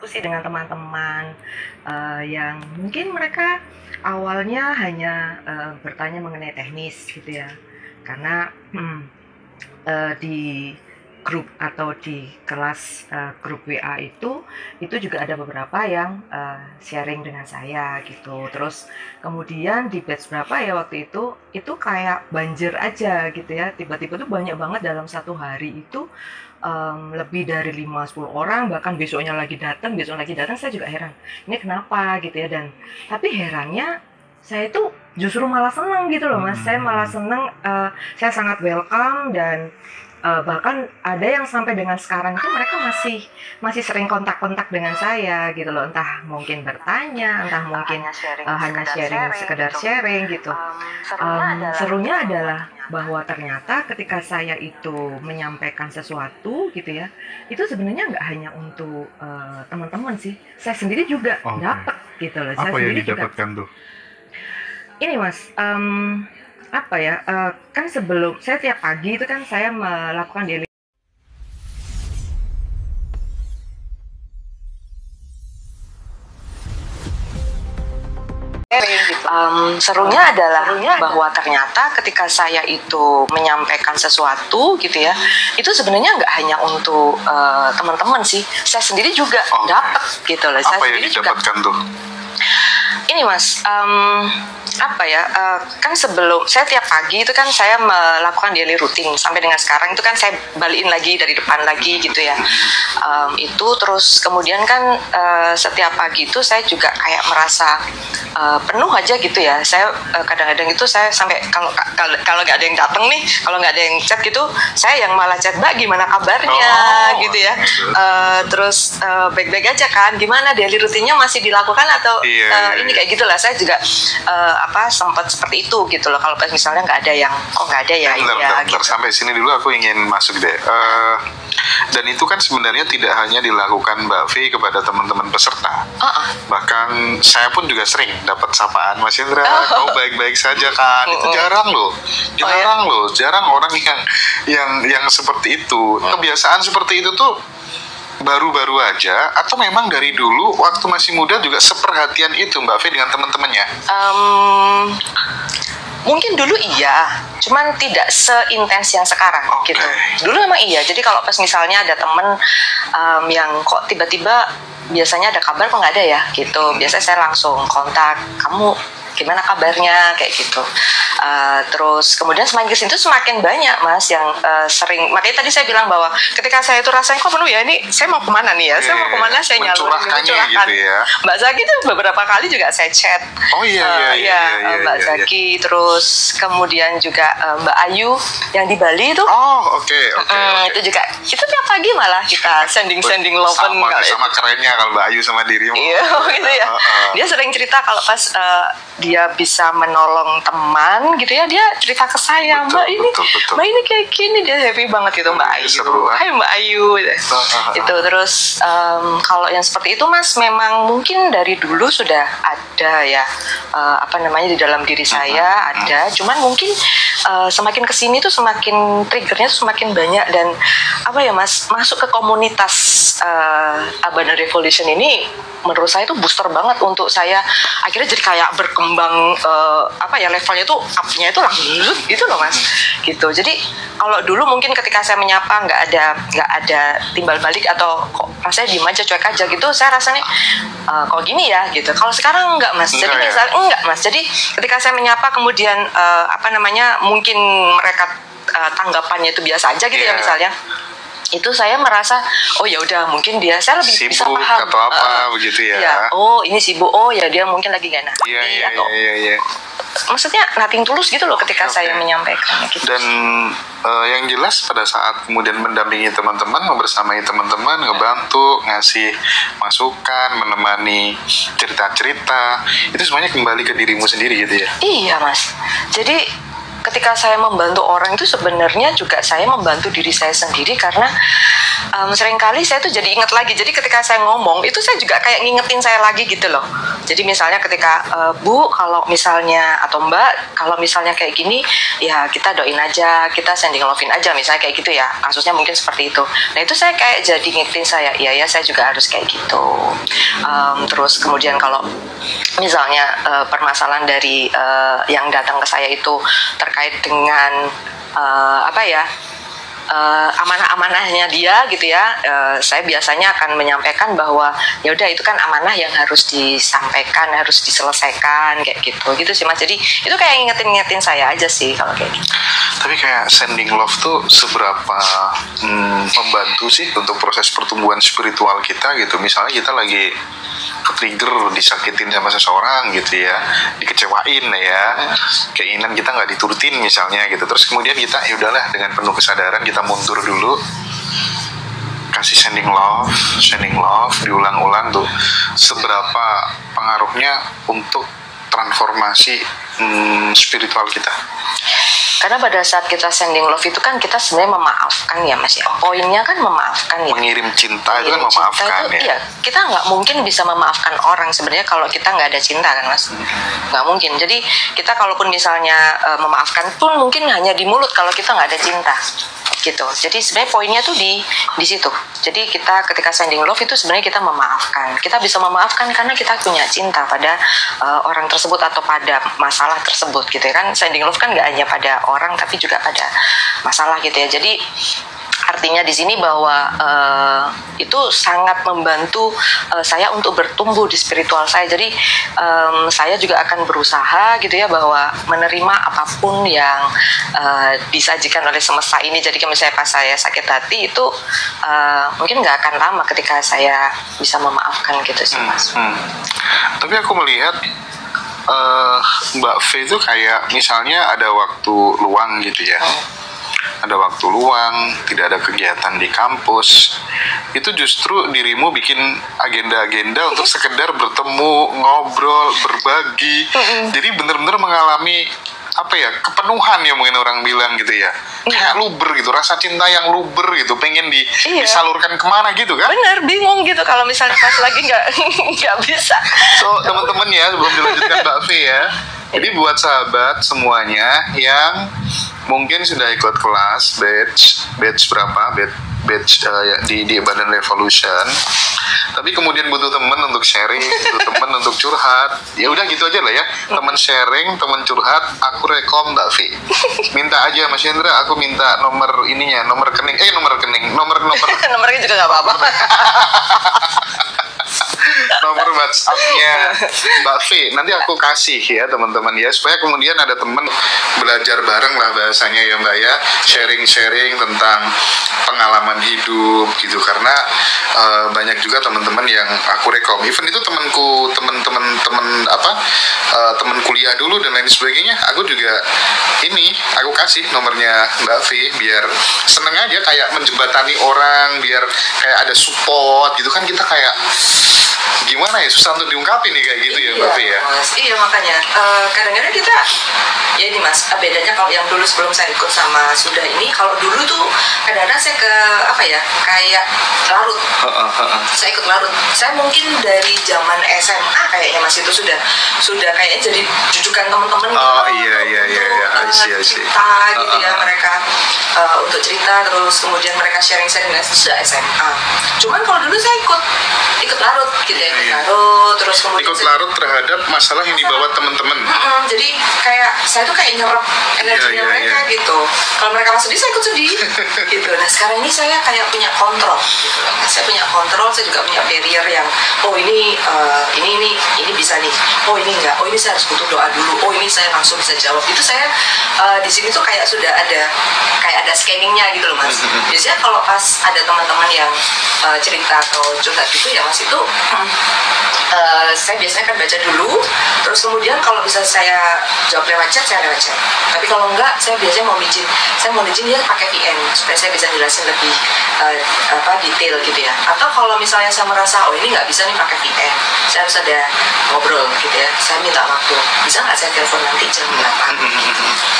diskusi dengan teman-teman yang mungkin mereka awalnya hanya bertanya mengenai teknis gitu ya, karena di grup atau di kelas grup WA itu juga ada beberapa yang sharing dengan saya gitu. Terus kemudian di batch berapa ya waktu itu kayak banjir aja gitu ya, tiba-tiba tuh banyak banget dalam satu hari itu lebih dari 5-10 orang, bahkan besok lagi datang, saya juga heran, ini kenapa gitu ya. Dan tapi herannya saya itu justru malah seneng gitu loh Mas, saya malah seneng, saya sangat welcome. Dan bahkan ada yang sampai dengan sekarang itu mereka masih sering kontak-kontak dengan saya gitu loh, entah mungkin bertanya, entah mungkin hanya sharing sekedar sharing gitu. Serunya adalah bahwa ternyata ketika saya itu menyampaikan sesuatu gitu ya, itu sebenarnya nggak hanya untuk teman-teman sih, saya sendiri juga dapat gitu loh. Apa yang didapatkan tuh? Ini Mas, apa ya, kan sebelum saya tiap pagi itu kan saya melakukan daily serunya adalah bahwa ternyata ketika saya itu menyampaikan sesuatu gitu ya, itu sebenarnya nggak hanya untuk teman-teman sih, saya sendiri juga dapat gitu loh. Apa yang didapatkan tuh? Ini Mas, apa ya, kan sebelum saya tiap pagi itu kan saya melakukan daily routine sampai dengan sekarang itu kan saya balikin lagi dari depan lagi gitu ya. Itu terus kemudian kan setiap pagi itu saya juga kayak merasa penuh aja gitu ya. Saya kadang-kadang itu saya sampai kalau nggak ada yang datang nih, kalau nggak ada yang chat gitu, saya yang malah chat, Mbak gimana kabarnya gitu ya. Terus baik-baik aja kan, gimana daily rutinnya masih dilakukan atau ini kayak gitulah. Saya juga sempat seperti itu gitu loh. Kalau misalnya nggak ada yang nggak ada ya. Bentar, gitu. Sampai sini dulu aku ingin masuk deh. Dan itu kan sebenarnya tidak hanya dilakukan Mbak V kepada teman-teman peserta. Bahkan saya pun juga sering dapat sapaan, Mas Indra, kau baik-baik saja kan? Itu jarang loh, jarang orang yang seperti itu. Kebiasaan seperti itu tuh baru-baru aja, atau memang dari dulu waktu masih muda juga seperhatian itu Mbak V dengan teman-temannya? Mungkin dulu iya, cuman tidak seintens yang sekarang gitu. Dulu memang iya, jadi kalau pas misalnya ada temen yang kok tiba-tiba biasanya ada kabar kok nggak ada ya gitu, biasanya saya langsung kontak, kamu gimana kabarnya kayak gitu. Terus kemudian semakin kesini tuh semakin banyak Mas yang sering, makanya tadi saya bilang bahwa ketika saya itu rasanya kok penuh ya, ini saya mau kemana nih ya, saya mau kemana, saya mencurahkan gitu ya. Mbak Zaki tuh beberapa kali juga saya chat. Mbak Zaki, terus kemudian juga Mbak Ayu yang di Bali itu. Itu juga, itu tiap pagi malah kita sending love sama kerennya kalau Mbak Ayu sama dirimu. Iya gitu ya. Dia sering cerita kalau pas dia bisa menolong teman gitu ya, dia cerita ke saya, Mbak ini kayak gini, dia happy banget gitu. Mbak Ayu, hai Mbak Ayu gitu. Itu terus kalau yang seperti itu Mas, memang mungkin dari dulu sudah ada ya, di dalam diri saya ada, cuman mungkin semakin kesini tuh semakin triggernya tuh semakin banyak. Dan Mas, masuk ke komunitas Urban Revolution ini menurut saya itu booster banget untuk saya, akhirnya jadi kayak berkembang levelnya tuh up-nya itu langsung gitu loh Mas gitu. Jadi kalau dulu mungkin ketika saya menyapa nggak ada timbal balik atau kok rasanya diem aja, cuek aja gitu, saya rasanya kok gini ya gitu. Kalau sekarang enggak Mas, jadi misalnya enggak Mas, jadi ketika saya menyapa kemudian mungkin mereka tanggapannya itu biasa aja gitu ya misalnya, itu saya merasa ya udah, mungkin saya lebih sibuk, bisa paham atau apa begitu ya. Ini sibuk, ya dia mungkin lagi gak ngerti atau maksudnya nothing tulus gitu loh ketika saya menyampaikannya gitu. Dan yang jelas pada saat kemudian mendampingi teman-teman, membersamai teman-teman, ngebantu, ngasih masukan, menemani cerita-cerita, itu semuanya kembali ke dirimu sendiri gitu ya. Iya Mas, jadi ketika saya membantu orang itu sebenarnya juga saya membantu diri saya sendiri, karena seringkali saya tuh jadi ingat lagi. Jadi ketika saya ngomong itu saya juga kayak ngingetin saya lagi gitu loh. Jadi misalnya ketika Bu kalau misalnya atau Mbak kalau misalnya kayak gini ya kita doain aja, kita sending love-in aja misalnya kayak gitu ya, kasusnya mungkin seperti itu. Nah itu saya kayak jadi ngingetin saya, iya ya saya juga harus kayak gitu. Terus kemudian kalau misalnya permasalahan dari yang datang ke saya itu terkait dengan amanah-amanahnya dia gitu ya, saya biasanya akan menyampaikan bahwa ya udah itu kan amanah yang harus disampaikan, harus diselesaikan kayak gitu sih Mas. Jadi itu kayak ngingetin saya aja sih kalau kayak gitu. Tapi kayak sending love tuh seberapa membantu sih untuk proses pertumbuhan spiritual kita gitu. Misalnya kita lagi ke-trigger, disakitin sama seseorang gitu ya, dikecewain ya, keinginan kita nggak diturutin misalnya gitu, terus kemudian kita ya udahlah dengan penuh kesadaran kita mundur dulu, kasih sending love diulang-ulang tuh, seberapa pengaruhnya untuk transformasi spiritual kita. Karena pada saat kita sending love itu kan kita sebenarnya memaafkan ya Mas ya. Poinnya kan memaafkan ya. Mengirim cinta itu kan memaafkan itu, ya. Iya, kita nggak mungkin bisa memaafkan orang sebenarnya kalau kita nggak ada cinta kan Mas. Nggak mungkin. Jadi kita kalaupun misalnya memaafkan pun mungkin hanya di mulut kalau kita nggak ada cinta. Gitu. Jadi sebenarnya poinnya tuh di situ. Jadi kita ketika sending love itu sebenarnya kita memaafkan. Kita bisa memaafkan karena kita punya cinta pada orang tersebut atau pada masalah tersebut gitu ya kan. Sending love kan nggak hanya pada orang tapi juga pada masalah gitu ya. Jadi artinya di sini bahwa itu sangat membantu saya untuk bertumbuh di spiritual saya. Jadi saya juga akan berusaha gitu ya bahwa menerima apapun yang disajikan oleh semesta ini. Jadi kalau misalnya pas saya sakit hati itu mungkin nggak akan lama ketika saya bisa memaafkan gitu sih Mas. Tapi aku melihat Mbak V itu kayak misalnya ada waktu luang gitu ya. Ada waktu luang, tidak ada kegiatan di kampus, itu justru dirimu bikin agenda-agenda untuk sekedar bertemu, ngobrol, berbagi. Jadi benar-benar mengalami kepenuhan ya mungkin orang bilang gitu ya, kayak luber gitu, rasa cinta yang luber gitu, pengen disalurkan kemana gitu kan? Bener, bingung gitu kalau misalnya pas lagi nggak bisa. So teman-teman ya, sebelum dilanjutkan Mbak V ya, jadi buat sahabat semuanya yang mungkin sudah ikut kelas batch berapa di Badan Revolution, tapi kemudian butuh teman untuk sharing, butuh teman untuk curhat, ya udah gitu aja lah ya, teman sharing, teman curhat, aku rekom Mbak V, minta aja Mas Hendra, aku minta nomor ininya, nomor rekening nomornya juga nggak apa-apa. Nomor WhatsApp-nya Mbak V nanti aku kasih ya teman-teman ya, supaya kemudian ada teman belajar bareng lah bahasanya ya Mbak ya, sharing-sharing tentang pengalaman hidup gitu, karena banyak juga teman-teman yang aku rekom, even itu teman kuliah dulu dan lain sebagainya, aku juga aku kasih nomornya Mbak V biar seneng aja, kayak menjembatani orang, biar kayak ada support gitu kan, kita kayak gimana ya, susah untuk diungkapin nih kayak gitu ya Mbak V ya. Mas, iya makanya kadang-kadang kita ya ini Mas, bedanya kalau yang dulu sebelum saya ikut sama sudah ini, kalau dulu tuh kadang-kadang saya kayak larut. Saya ikut larut. Saya mungkin dari zaman SMA kayaknya Mas itu sudah kayaknya jadi jujukan teman-teman gitu. Oh iya. Cerita gitu ya mereka untuk cerita, terus kemudian mereka sharing-sharing sudah SMA. Cuman kalau dulu saya ikut larut gitu ya, larut, terus kemudian ikut larut terhadap masalah yang dibawa teman-teman. Jadi kayak saya tuh kayak nyerap energinya mereka gitu. Kalau mereka sedih, saya ikut sedih gitu. Nah sekarang ini saya kayak punya kontrol gitu. Saya punya kontrol, saya juga punya barrier yang ini bisa nih, ini enggak, ini saya harus butuh doa dulu, ini saya langsung bisa jawab. Itu saya di sini tuh kayak sudah ada scanningnya gitu loh Mas. Biasanya kalau pas ada teman-teman yang cerita atau curhat gitu ya Mas, itu saya biasanya kan baca dulu, terus kemudian kalau bisa saya jawab lewat chat, saya lewat chat. Tapi kalau enggak, saya biasanya mau izin dia pakai VN supaya saya bisa jelasin lebih detail gitu ya. Atau kalau misalnya saya merasa ini nggak bisa nih pakai VN, saya harus ada ngobrol gitu ya, saya minta waktu, bisa nggak saya telepon nanti jam berapa?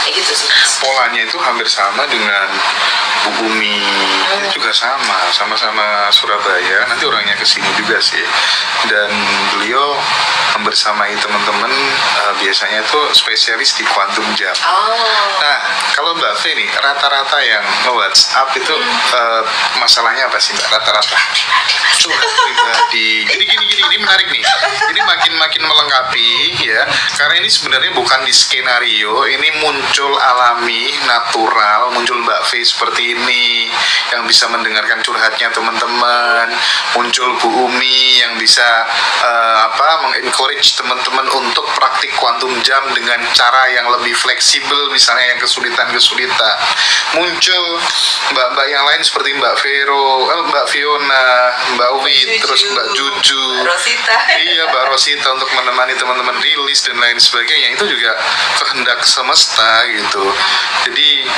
Kayak gitu sih. Polanya itu hampir sama dengan Bu Bumi, juga sama-sama Surabaya, nanti orangnya kesini juga sih, dan beliau membersamai teman-teman biasanya itu spesialis di kuantum jam. Nah, kalau Mbak V nih, rata-rata yang nge-WhatsApp itu masalahnya apa sih Mbak? Rata-rata curhat pribadi. Gini, ini menarik nih. Ini makin melengkapi ya, karena ini sebenarnya bukan di skenario, ini muncul alami, natural, muncul Mbak V seperti ini yang bisa mendengarkan curhatnya teman-teman, muncul Bu Umi yang bisa mengencourage teman-teman untuk praktik kuantum jam dengan cara yang lebih fleksibel, misalnya yang kesulitan, muncul mbak-mbak yang lain seperti Mbak Vero, Mbak Fiona, Mbak Wit, terus Mbak Juju, Rosita. Iya, Mbak Rosita untuk menemani teman-teman rilis dan lain sebagainya. Itu juga kehendak semesta gitu. Jadi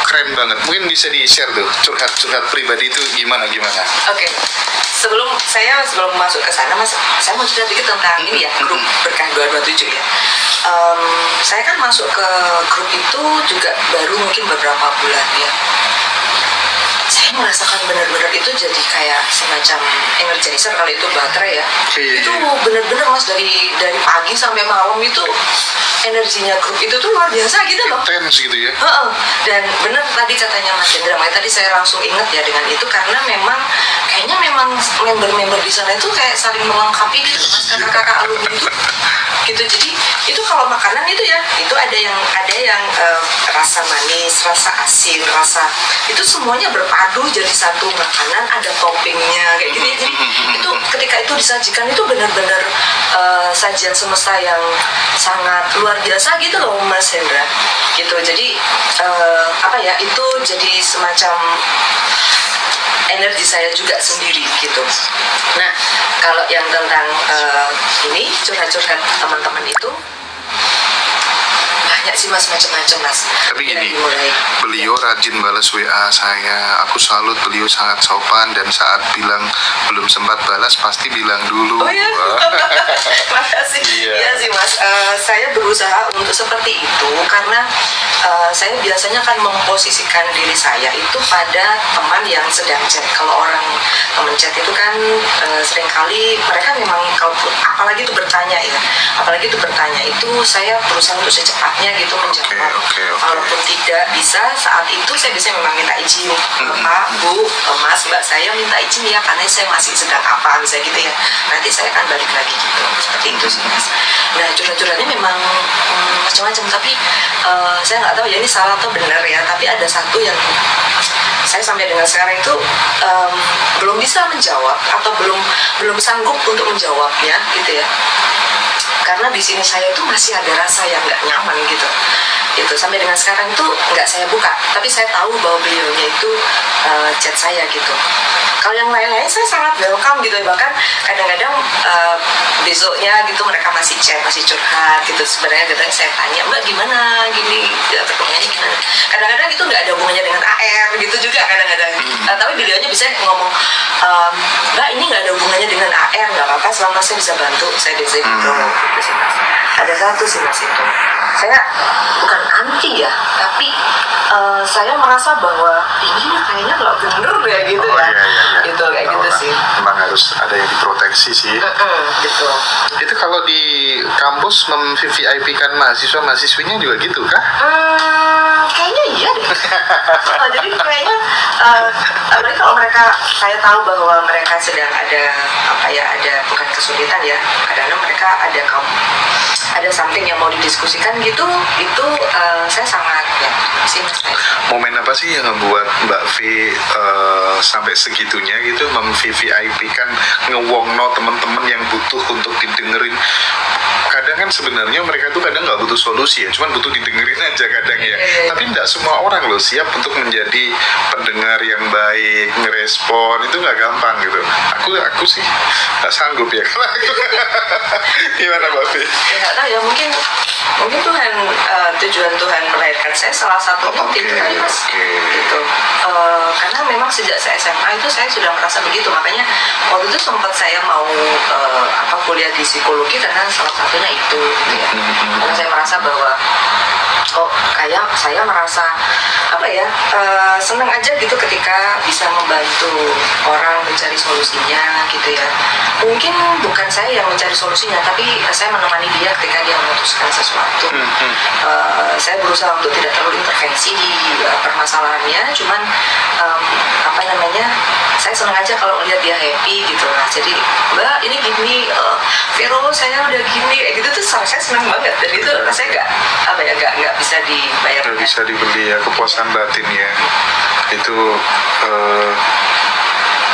keren banget. Mungkin bisa di-share tuh curhat pribadi itu gimana? Oke. Sebelum masuk ke sana, Mas, saya mau cerita dikit tentang ini ya, grup Berkah 227 ya. Saya kan masuk ke grup itu juga baru mungkin beberapa bulan ya. Saya merasakan benar-benar itu jadi kayak semacam energizer, kalau itu baterai ya. Itu benar-benar Mas, dari pagi sampai malam itu energinya grup itu tuh luar biasa gitu loh. Intens gitu ya. Dan benar tadi katanya Mas Hendra, makanya tadi saya langsung ingat ya dengan itu, karena kayaknya memang member-member di sana itu kayak saling melengkapi gitu Mas, kakak-kakak alumni itu. Gitu, jadi itu kalau makanan itu ya, itu ada yang rasa manis, rasa asin, itu semuanya berpadu jadi satu makanan, ada toppingnya kayak gitu. Jadi itu ketika itu disajikan itu benar-benar sajian semesta yang sangat luar biasa gitu loh Mas Hendra. Gitu, jadi itu jadi semacam energi saya juga sendiri gitu. Nah, kalau yang tentang ini curhat-curhat teman-teman itu banyak sih Mas, macam-macam Mas. Tapi gini, beliau rajin balas WA saya. Aku salut, beliau sangat sopan, dan saat bilang belum sempat balas pasti bilang dulu. Oh ya, makasih. Iya sih Mas, saya berusaha untuk seperti itu karena saya biasanya kan memposisikan diri saya itu pada teman yang sedang chat. Kalau orang teman chat itu kan seringkali mereka memang apalagi itu bertanya itu saya berusaha untuk secepatnya gitu menjawab. Walaupun tidak bisa saat itu, saya biasanya memang minta izin, Pak, Bu, Mas, Mbak, saya minta izin ya karena saya masih sedang apa misalnya gitu ya. Nanti saya akan balik lagi gitu, seperti itu sih Mas. Nah, curhat-curhatnya memang macam-macam, tapi saya nggak tahu ya ini salah atau benar ya. Tapi ada satu yang saya sampai dengan sekarang itu belum bisa menjawab atau belum sanggup untuk menjawabnya gitu ya. Karena di sini saya itu masih ada rasa yang nggak nyaman gitu sampai dengan sekarang itu nggak saya buka, tapi saya tahu bahwa beliaunya itu chat saya gitu. Kalau yang lain-lain saya sangat welcome gitu, bahkan kadang-kadang besoknya gitu mereka masih chat, masih curhat gitu. Sebenarnya kadang saya tanya, Mbak gimana gini, perkembangannya gimana. Kadang-kadang itu nggak ada hubungannya dengan AR gitu juga kadang-kadang. Tapi beliaunya bisa ngomong, Mbak ini nggak ada hubungannya dengan AR, nggak apa-apa selama saya bisa bantu, saya bisa gitu sih Mas. Ada satu sih Mas itu, saya bukan anti ya, tapi saya merasa bahwa ini kayaknya nggak bener ya gitu ya. Gitu kayak gitu sih. Memang harus ada yang diproteksi sih. Gitu. Itu kalau di kampus mem-VIP-kan mahasiswa-mahasiswinya juga gitu kah? Kayaknya iya deh. Jadi kayaknya apalagi kalau saya tahu bahwa mereka sedang ada bukan kesulitan ya. Kadang-kadang mereka ada something yang mau didiskusikan gitu, itu saya sangat ya sih Mas. Momen apa sih yang membuat Mbak V sampai segitunya gitu mem-VIP-kan ngewongno teman-teman yang butuh untuk didengerin? Kadang kan sebenarnya mereka tuh kadang nggak butuh solusi ya, cuman butuh didengerin aja kadang ya. Tapi tidak semua orang loh siap untuk menjadi pendengar yang baik, ngerespon, itu nggak gampang gitu. Aku sih nggak sanggup ya. Gimana Mbak V? Ya nggak tahu ya, mungkin Tuhan, tujuan Tuhan melahirkan saya salah satu itu kali Mas. Gitu. Karena memang sejak saya SMA itu saya sudah merasa begitu, makanya waktu itu sempat saya mau kuliah di psikologi karena salah satunya itu gitu ya. Karena saya merasa bahwa kok kayak saya merasa apa ya, senang aja gitu ketika bisa membantu orang mencari solusinya gitu ya. Mungkin bukan saya yang mencari solusinya, tapi saya menemani dia ketika dia memutuskan sesuatu. Saya berusaha untuk tidak terlalu intervensi di permasalahannya, cuman apa namanya, saya senang aja kalau lihat dia happy gitu lah. Jadi Mbak ini gini, Vero saya udah gini, gitu tuh saya senang banget. Dan itu rasanya nggak bisa dibayar. Nggak bisa dibeli ya, kepuasan batin ya. Itu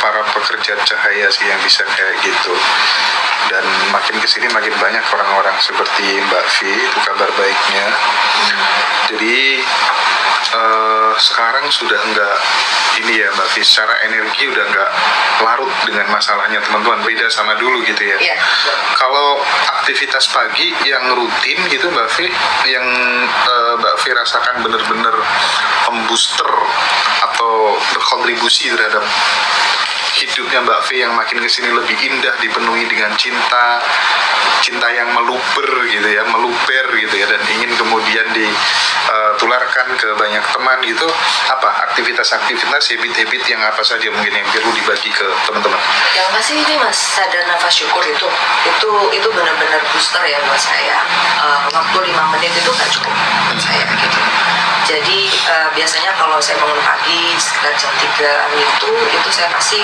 para pekerja cahaya sih yang bisa kayak gitu. Dan makin kesini makin banyak orang-orang seperti Mbak V, itu kabar baiknya. Jadi sekarang sudah enggak ini ya Mbak V, secara energi udah enggak larut dengan masalahnya teman-teman, beda sama dulu gitu ya. Yeah. Kalau aktivitas pagi yang rutin gitu Mbak V, yang Mbak V rasakan benar-benar membooster atau berkontribusi terhadap hidupnya Mbak V yang makin kesini lebih indah, dipenuhi dengan cinta yang meluber gitu ya, dan ingin kemudian ditularkan ke banyak teman gitu. Apa aktivitas-aktivitas, habit-habit yang apa saja mungkin yang perlu dibagi ke teman-teman? Yang pasti ini Mas, sadar nafas syukur itu benar-benar booster ya buat saya. Waktu 5 menit itu gak cukup buat saya gitu. Jadi biasanya kalau saya bangun pagi sekitar jam 3 itu saya pasti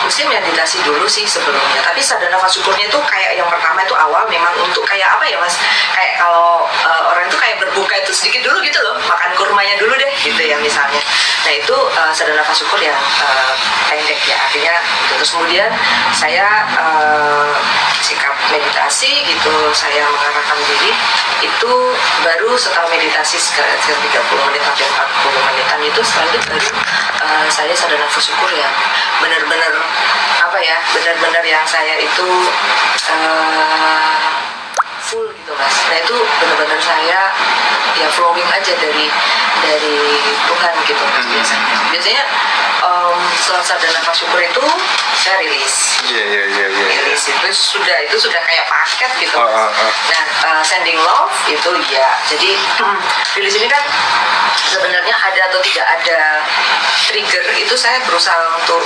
mesti meditasi dulu sih sebelumnya. Tapi sadar nafas syukurnya itu kayak yang pertama itu awal memang untuk kayak apa ya Mas, kayak kalau orang itu kayak berbuka itu sedikit dulu gitu loh, makan kurmanya dulu deh gitu ya misalnya. Nah itu sadar nafas syukur yang pendek ya, artinya gitu. Terus kemudian saya sikap meditasi gitu, saya mengarahkan diri itu baru setelah meditasi sekitar 30 menit sampai 40 menitan itu, setelah itu baru saya sadar nafas syukur ya benar-benar apa ya, benar-benar yang saya itu full gitu Mas. Nah itu benar-benar saya ya flowing aja dari Tuhan gitu Mas. Biasanya setelah sadar nafas syukur itu saya rilis. Rilis itu sudah kayak paket gitu Mas. Nah sending love itu ya, jadi rilis ini kan sebenarnya ada atau tidak ada trigger itu saya berusaha untuk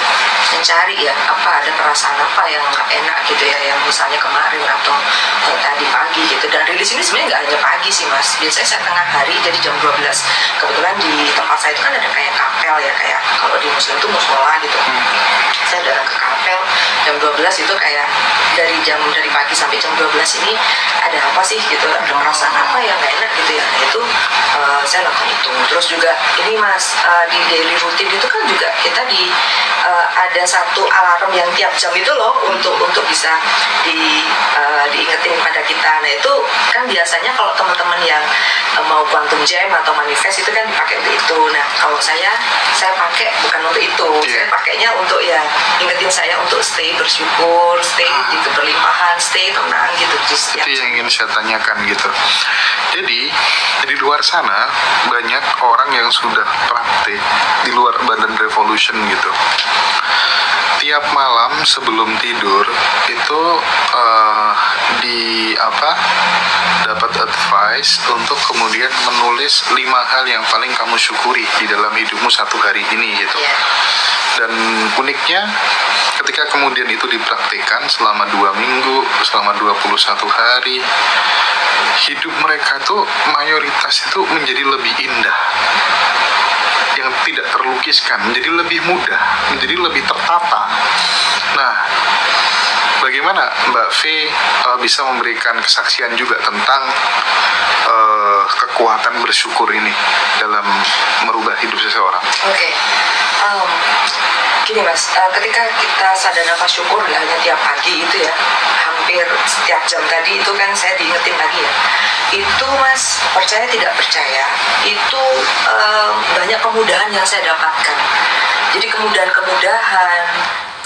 mencari ya, apa ada perasaan apa yang nggak enak gitu ya, yang misalnya kemarin atau tadi pagi gitu. Dan rilis ini sebenarnya nggak hanya pagi sih Mas, biasanya saya tengah hari, jadi jam 12 kebetulan di tempat saya itu kan ada kayak kapel ya, kayak kalau di muslim itu musola gitu. Saya datang ke kapel jam 12 itu kayak dari pagi sampai jam 12 ini ada apa sih gitu, ada perasaan apa yang nggak enak gitu ya. Nah itu saya lakukan itu. Terus juga ini Mas, di daily routine itu kan juga kita ada satu alarm yang tiap jam itu loh untuk bisa diingetin pada kita. Nah itu kan biasanya kalau teman-teman yang mau quantum jam atau manifest itu kan dipakai untuk itu. Nah kalau saya pakai bukan untuk itu, saya pakainya untuk ya ingetin saya untuk stay bersyukur, stay di keberlimpahan, stay tenang gitu. Itu yang ingin saya tanyakan gitu. Jadi di luar sana banyak orang yang sudah praktik di luar Badan Revolution gitu. Tiap malam sebelum tidur itu dapat advice untuk kemudian menulis 5 hal yang paling kamu syukuri di dalam hidupmu satu hari ini gitu. Dan uniknya ketika kemudian itu dipraktikkan selama 2 minggu, selama 21 hari, hidup mereka tuh mayoritas itu menjadi lebih indah, yang tidak terlukiskan, menjadi lebih mudah, menjadi lebih tertata. Nah, bagaimana Mbak V bisa memberikan kesaksian juga tentang kekuatan bersyukur ini dalam merubah hidup seseorang? Gini Mas, ketika kita sadar nafas syukur nggak hanya tiap pagi itu ya, hampir setiap jam tadi itu kan saya diingetin lagi ya, itu Mas, percaya tidak percaya, itu banyak kemudahan yang saya dapatkan. Jadi kemudahan-kemudahan,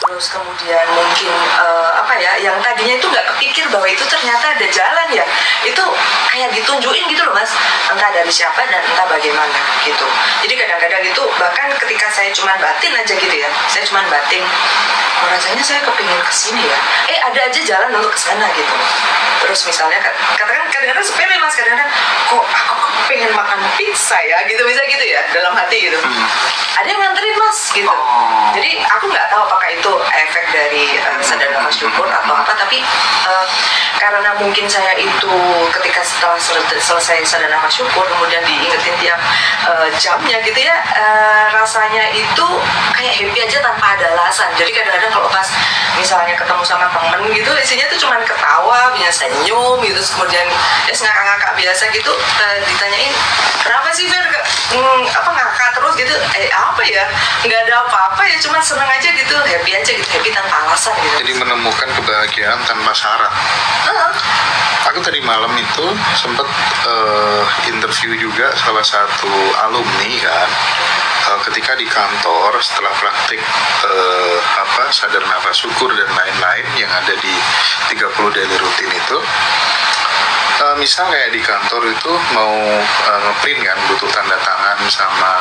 terus kemudian mungkin yang tadinya itu nggak kepikir bahwa itu ternyata ada jalan ya, itu kayak ditunjukin gitu loh Mas, entah dari siapa dan entah bagaimana gitu. Jadi kadang-kadang itu bahkan ketika saya cuma batin aja gitu ya, saya cuma batin, rasanya saya kepingin kesini ya, ada aja jalan untuk ke sana gitu. Terus misalnya katakan kadang-kadang sepele mas, kadang-kadang kok aku pengen makan pizza ya gitu, misalnya gitu ya dalam hati gitu. Ada yang nganterin mas gitu. Jadi aku nggak tahu apakah itu efek dari sadar nafas syukur atau apa, tapi karena mungkin saya itu ketika setelah selesai sadar nafas syukur kemudian diingetin tiap jamnya gitu ya, rasanya itu kayak happy aja tanpa ada alasan. Jadi kadang-kadang kalau pas misalnya ketemu sama temen gitu, isinya tuh cuman ketawa, biasa senyum gitu, kemudian ya ngakak-ngakak biasa gitu, ditanyain kenapa sih Fer apa ngakak terus gitu, apa ya, nggak ada apa-apa ya, cuma seneng aja gitu, happy aja gitu, happy tanpa alasan gitu. Jadi menemukan kebahagiaan tanpa syarat. Aku tadi malam itu sempat interview juga salah satu alumni kan, ketika di kantor setelah praktik sadar nafas syukur dan lain-lain yang ada di 30 daily rutin itu, misal kayak di kantor itu mau ngeprint kan, butuh tanda tangan sama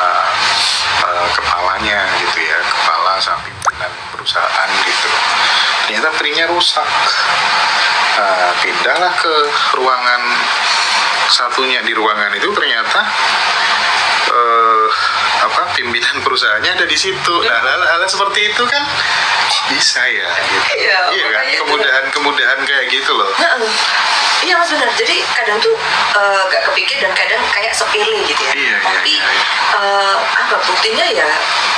kepalanya gitu ya, kepala sama pimpinan perusahaan gitu, ternyata printnya rusak. Pindahlah ke ruangan satunya, di ruangan itu ternyata pimpinan perusahaannya ada di situ. Nah, hal-hal seperti itu kan bisa ya gitu. Iya kan, kemudahan kayak gitu loh. Iya mas, benar. Jadi kadang tuh gak kepikir dan kadang kayak sepele gitu ya. Tapi apa buktinya ya,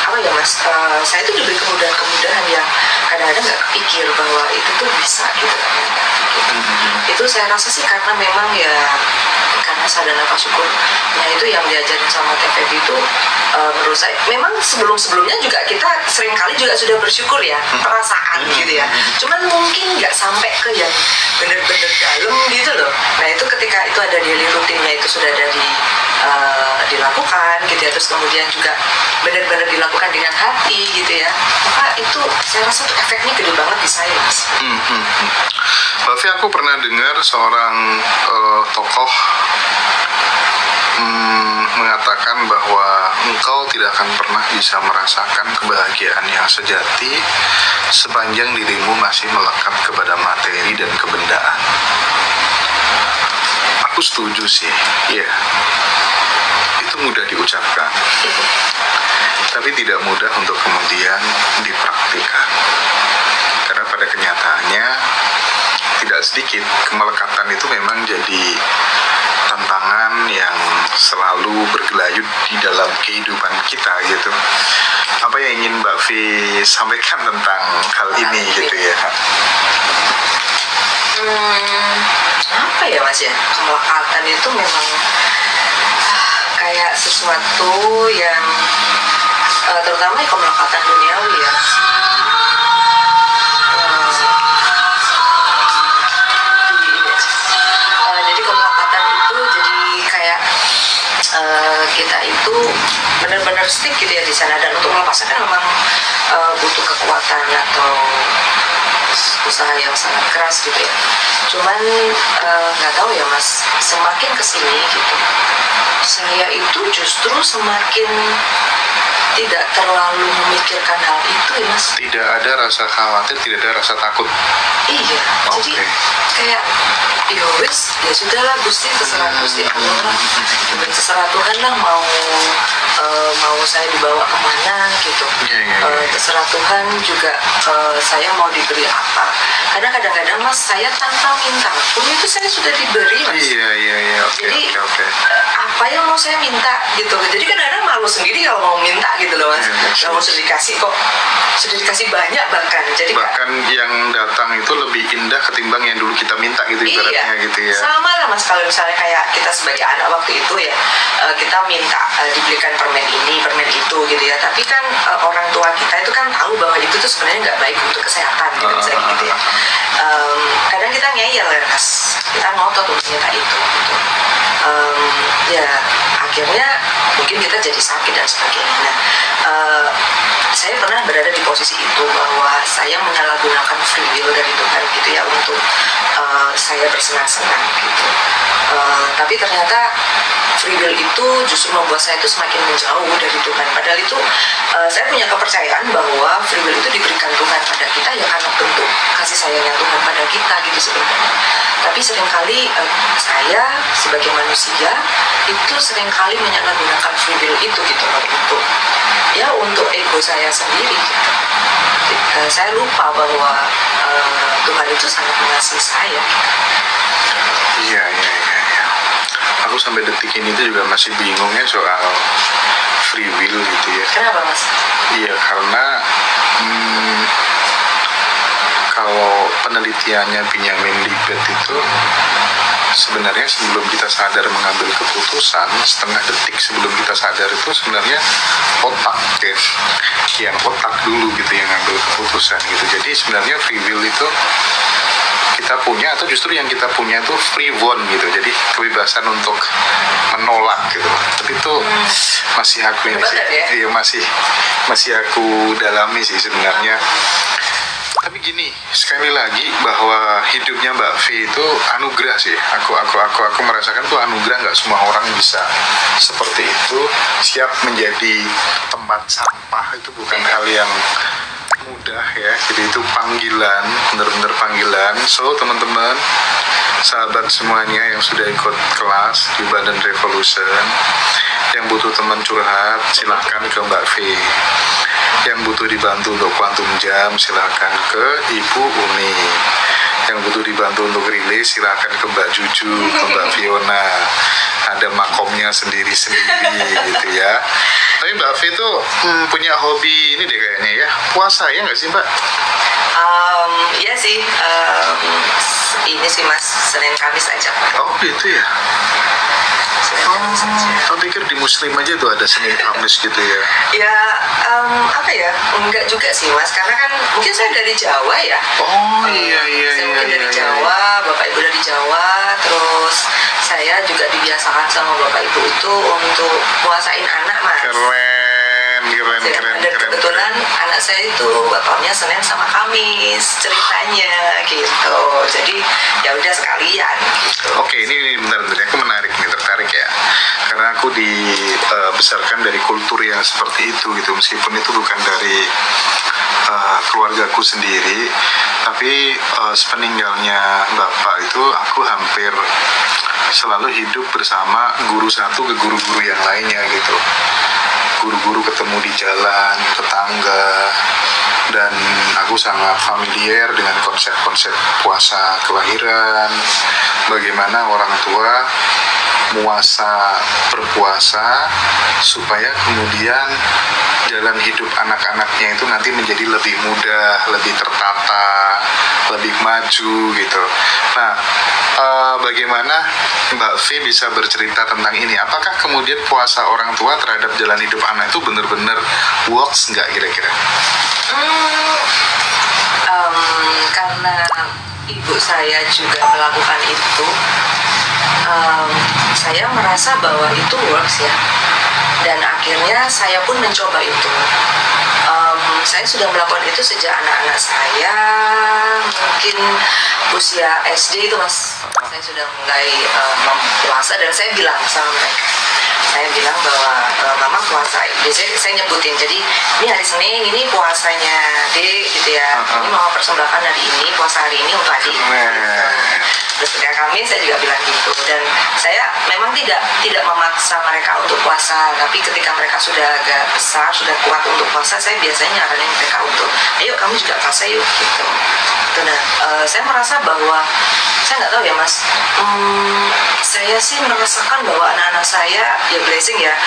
apa ya mas, saya tuh diberi kemudahan-kemudahan yang kadang-kadang gak kepikir bahwa itu tuh bisa gitu ternyata gitu. Itu saya rasa sih karena memang ya, karena sadar nafas syukurnya itu yang diajarin sama TVB itu, menurut saya memang sebelum-sebelumnya juga kita seringkali juga sudah bersyukur ya, perasaan gitu ya, cuman mungkin nggak sampai ke yang bener-bener dalam gitu loh. Nah itu ketika itu ada daily rutinnya, itu sudah ada dilakukan gitu ya, terus kemudian juga benar-benar dilakukan dengan hati gitu ya, maka itu saya rasa tuh efeknya gede banget di saya mas. Tapi aku pernah dengar seorang tokoh mengatakan bahwa engkau tidak akan pernah bisa merasakan kebahagiaan yang sejati sepanjang dirimu masih melekat kepada materi dan kebendaan. Aku setuju sih, ya. Itu mudah diucapkan, tapi tidak mudah untuk kemudian dipraktikkan. Karena pada kenyataannya tidak sedikit kemelekatan itu memang jadi tantangan yang selalu bergelayut di dalam kehidupan kita gitu. Apa yang ingin Mbak Vi sampaikan tentang hal ini gitu ya? Apa ya mas ya, kemelekatan itu memang kayak sesuatu yang terutama kemelekatan duniawi ya. Jadi kemelekatan itu jadi kayak kita itu benar-benar stick gitu ya di sana, dan untuk melepasnya kan memang butuh kekuatan atau usaha yang sangat keras gitu ya. Cuman nggak tahu ya mas, semakin kesini gitu saya itu justru semakin tidak terlalu memikirkan hal itu ya mas. Tidak ada rasa khawatir, tidak ada rasa takut. Iya, jadi kayak ya wes, ya sudahlah Gusti, terserah Gusti Allah, terserah Tuhan lah mau saya dibawa kemana gitu. Terserah Tuhan juga saya mau diberi apa. Karena kadang-kadang mas, saya tanpa minta pun itu saya sudah diberi mas. Jadi apa yang mau saya minta gitu. Jadi kadang-kadang malu sendiri kalau mau minta gitu loh mas. Kalau sudah dikasih kok, sudah dikasih banyak bahkan. Jadi bahkan yang datang itu lebih indah ketimbang yang dulu kita minta gitu ibaratnya gitu ya. Sama lah mas, kalau misalnya kayak kita sebagai anak waktu itu ya, kita minta dibelikan permen ini, permen itu gitu ya. Tapi kan orang tua kita itu kan tahu bahwa itu tuh sebenarnya nggak baik untuk kesehatan gitu, misalnya gitu ya. Kadang kita ngeyel ya mas, kita ngotot untuk minta itu gitu. Ya akhirnya mungkin kita jadi sakit dan sebagainya. Nah, saya pernah berada di posisi itu bahwa saya menyalahgunakan free will dari Tuhan gitu ya untuk saya bersenang-senang gitu. Tapi ternyata free will itu justru membuat saya itu semakin menjauh dari Tuhan. Padahal itu saya punya kepercayaan bahwa free will itu diberikan Tuhan pada kita ya karena bentuk kasih sayangnya Tuhan kita gitu sebenarnya. Tapi seringkali saya sebagai manusia itu seringkali menyalahgunakan free will itu gitu untuk ego saya sendiri gitu. Saya lupa bahwa Tuhan itu sangat mengasihi saya. Iya. Aku sampai detik ini tuh juga masih bingung ya soal free will gitu ya. Kenapa Mas? Iya, karena kalau penelitiannya Benjamin Libet itu sebenarnya sebelum kita sadar mengambil keputusan, setengah detik sebelum kita sadar itu sebenarnya otak yang otak dulu gitu yang ngambil keputusan gitu. Jadi sebenarnya free will itu kita punya, atau justru yang kita punya itu free will gitu. Jadi kebebasan untuk menolak gitu. Tapi itu masih aku ini sih. Iya, masih aku dalami sih sebenarnya. Tapi gini, sekali lagi bahwa hidupnya Mbak V itu anugerah sih. Aku merasakan tuh anugerah, nggak semua orang bisa seperti itu. Siap menjadi tempat sampah itu bukan hal yang mudah ya. Jadi itu panggilan, benar-benar panggilan. So teman-teman, sahabat semuanya yang sudah ikut kelas di Badan Revolution, yang butuh teman curhat silahkan ke Mbak V. Yang butuh dibantu untuk quantum jam silahkan ke Ibu Uni. Yang butuh dibantu untuk rilis silahkan ke Mbak Juju, ke Mbak Fiona. Ada makomnya sendiri-sendiri gitu ya. Tapi Mbak V itu punya hobi ini deh kayaknya ya, puasa ya nggak sih Mbak? Iya sih, ini sih Mas, Senin Kamis aja. Oh gitu ya. Aku pikir di Muslim aja tuh ada Senin Kamis gitu ya. Ya, apa ya? Enggak juga sih Mas, karena kan mungkin saya dari Jawa ya. Oh iya. Saya mungkin dari Jawa, Bapak Ibu dari Jawa, terus saya juga dibiasakan sama Bapak Ibu itu untuk puasain anak Mas. Keren. Dan kebetulan anak saya itu bapaknya Senin sama Kamis ceritanya gitu. Jadi ya udah sekalian gitu. Oke, ini benar aku tertarik ya. Karena aku dibesarkan dari kultur yang seperti itu gitu, meskipun itu bukan dari keluargaku sendiri, tapi sepeninggalnya bapak itu aku hampir selalu hidup bersama guru satu ke guru-guru yang lainnya gitu. Guru-guru ketemu di jalan, tetangga, dan aku sangat familiar dengan konsep-konsep puasa kelahiran, bagaimana orang tua berpuasa supaya kemudian jalan hidup anak-anaknya itu nanti menjadi lebih mudah, lebih tertata, lebih maju gitu. Nah, bagaimana Mbak V bisa bercerita tentang ini? Apakah kemudian puasa orang tua terhadap jalan hidup anak itu benar-benar works nggak kira-kira? Karena ibu saya juga melakukan itu, saya merasa bahwa itu works ya, dan akhirnya saya pun mencoba itu. Saya sudah melakukan itu sejak anak-anak saya mungkin usia SD itu Mas, saya sudah mulai puasa, dan saya bilang sama mereka, saya bilang bahwa mama puasa, biasanya saya nyebutin, jadi ini hari Senin, ini puasanya Dek gitu ya, ini mama persembahkan hari ini, puasa hari ini untuk adik gitu. Terus ketika kami saya juga bilang gitu, dan saya memang tidak memaksa mereka untuk puasa, tapi ketika mereka sudah agak besar, sudah kuat untuk puasa, saya biasanya nyaranin mereka untuk ayo kamu juga puasa yuk gitu. Nah, saya merasa bahwa saya nggak tahu ya Mas, saya sih merasakan bahwa anak-anak saya ya blessing ya,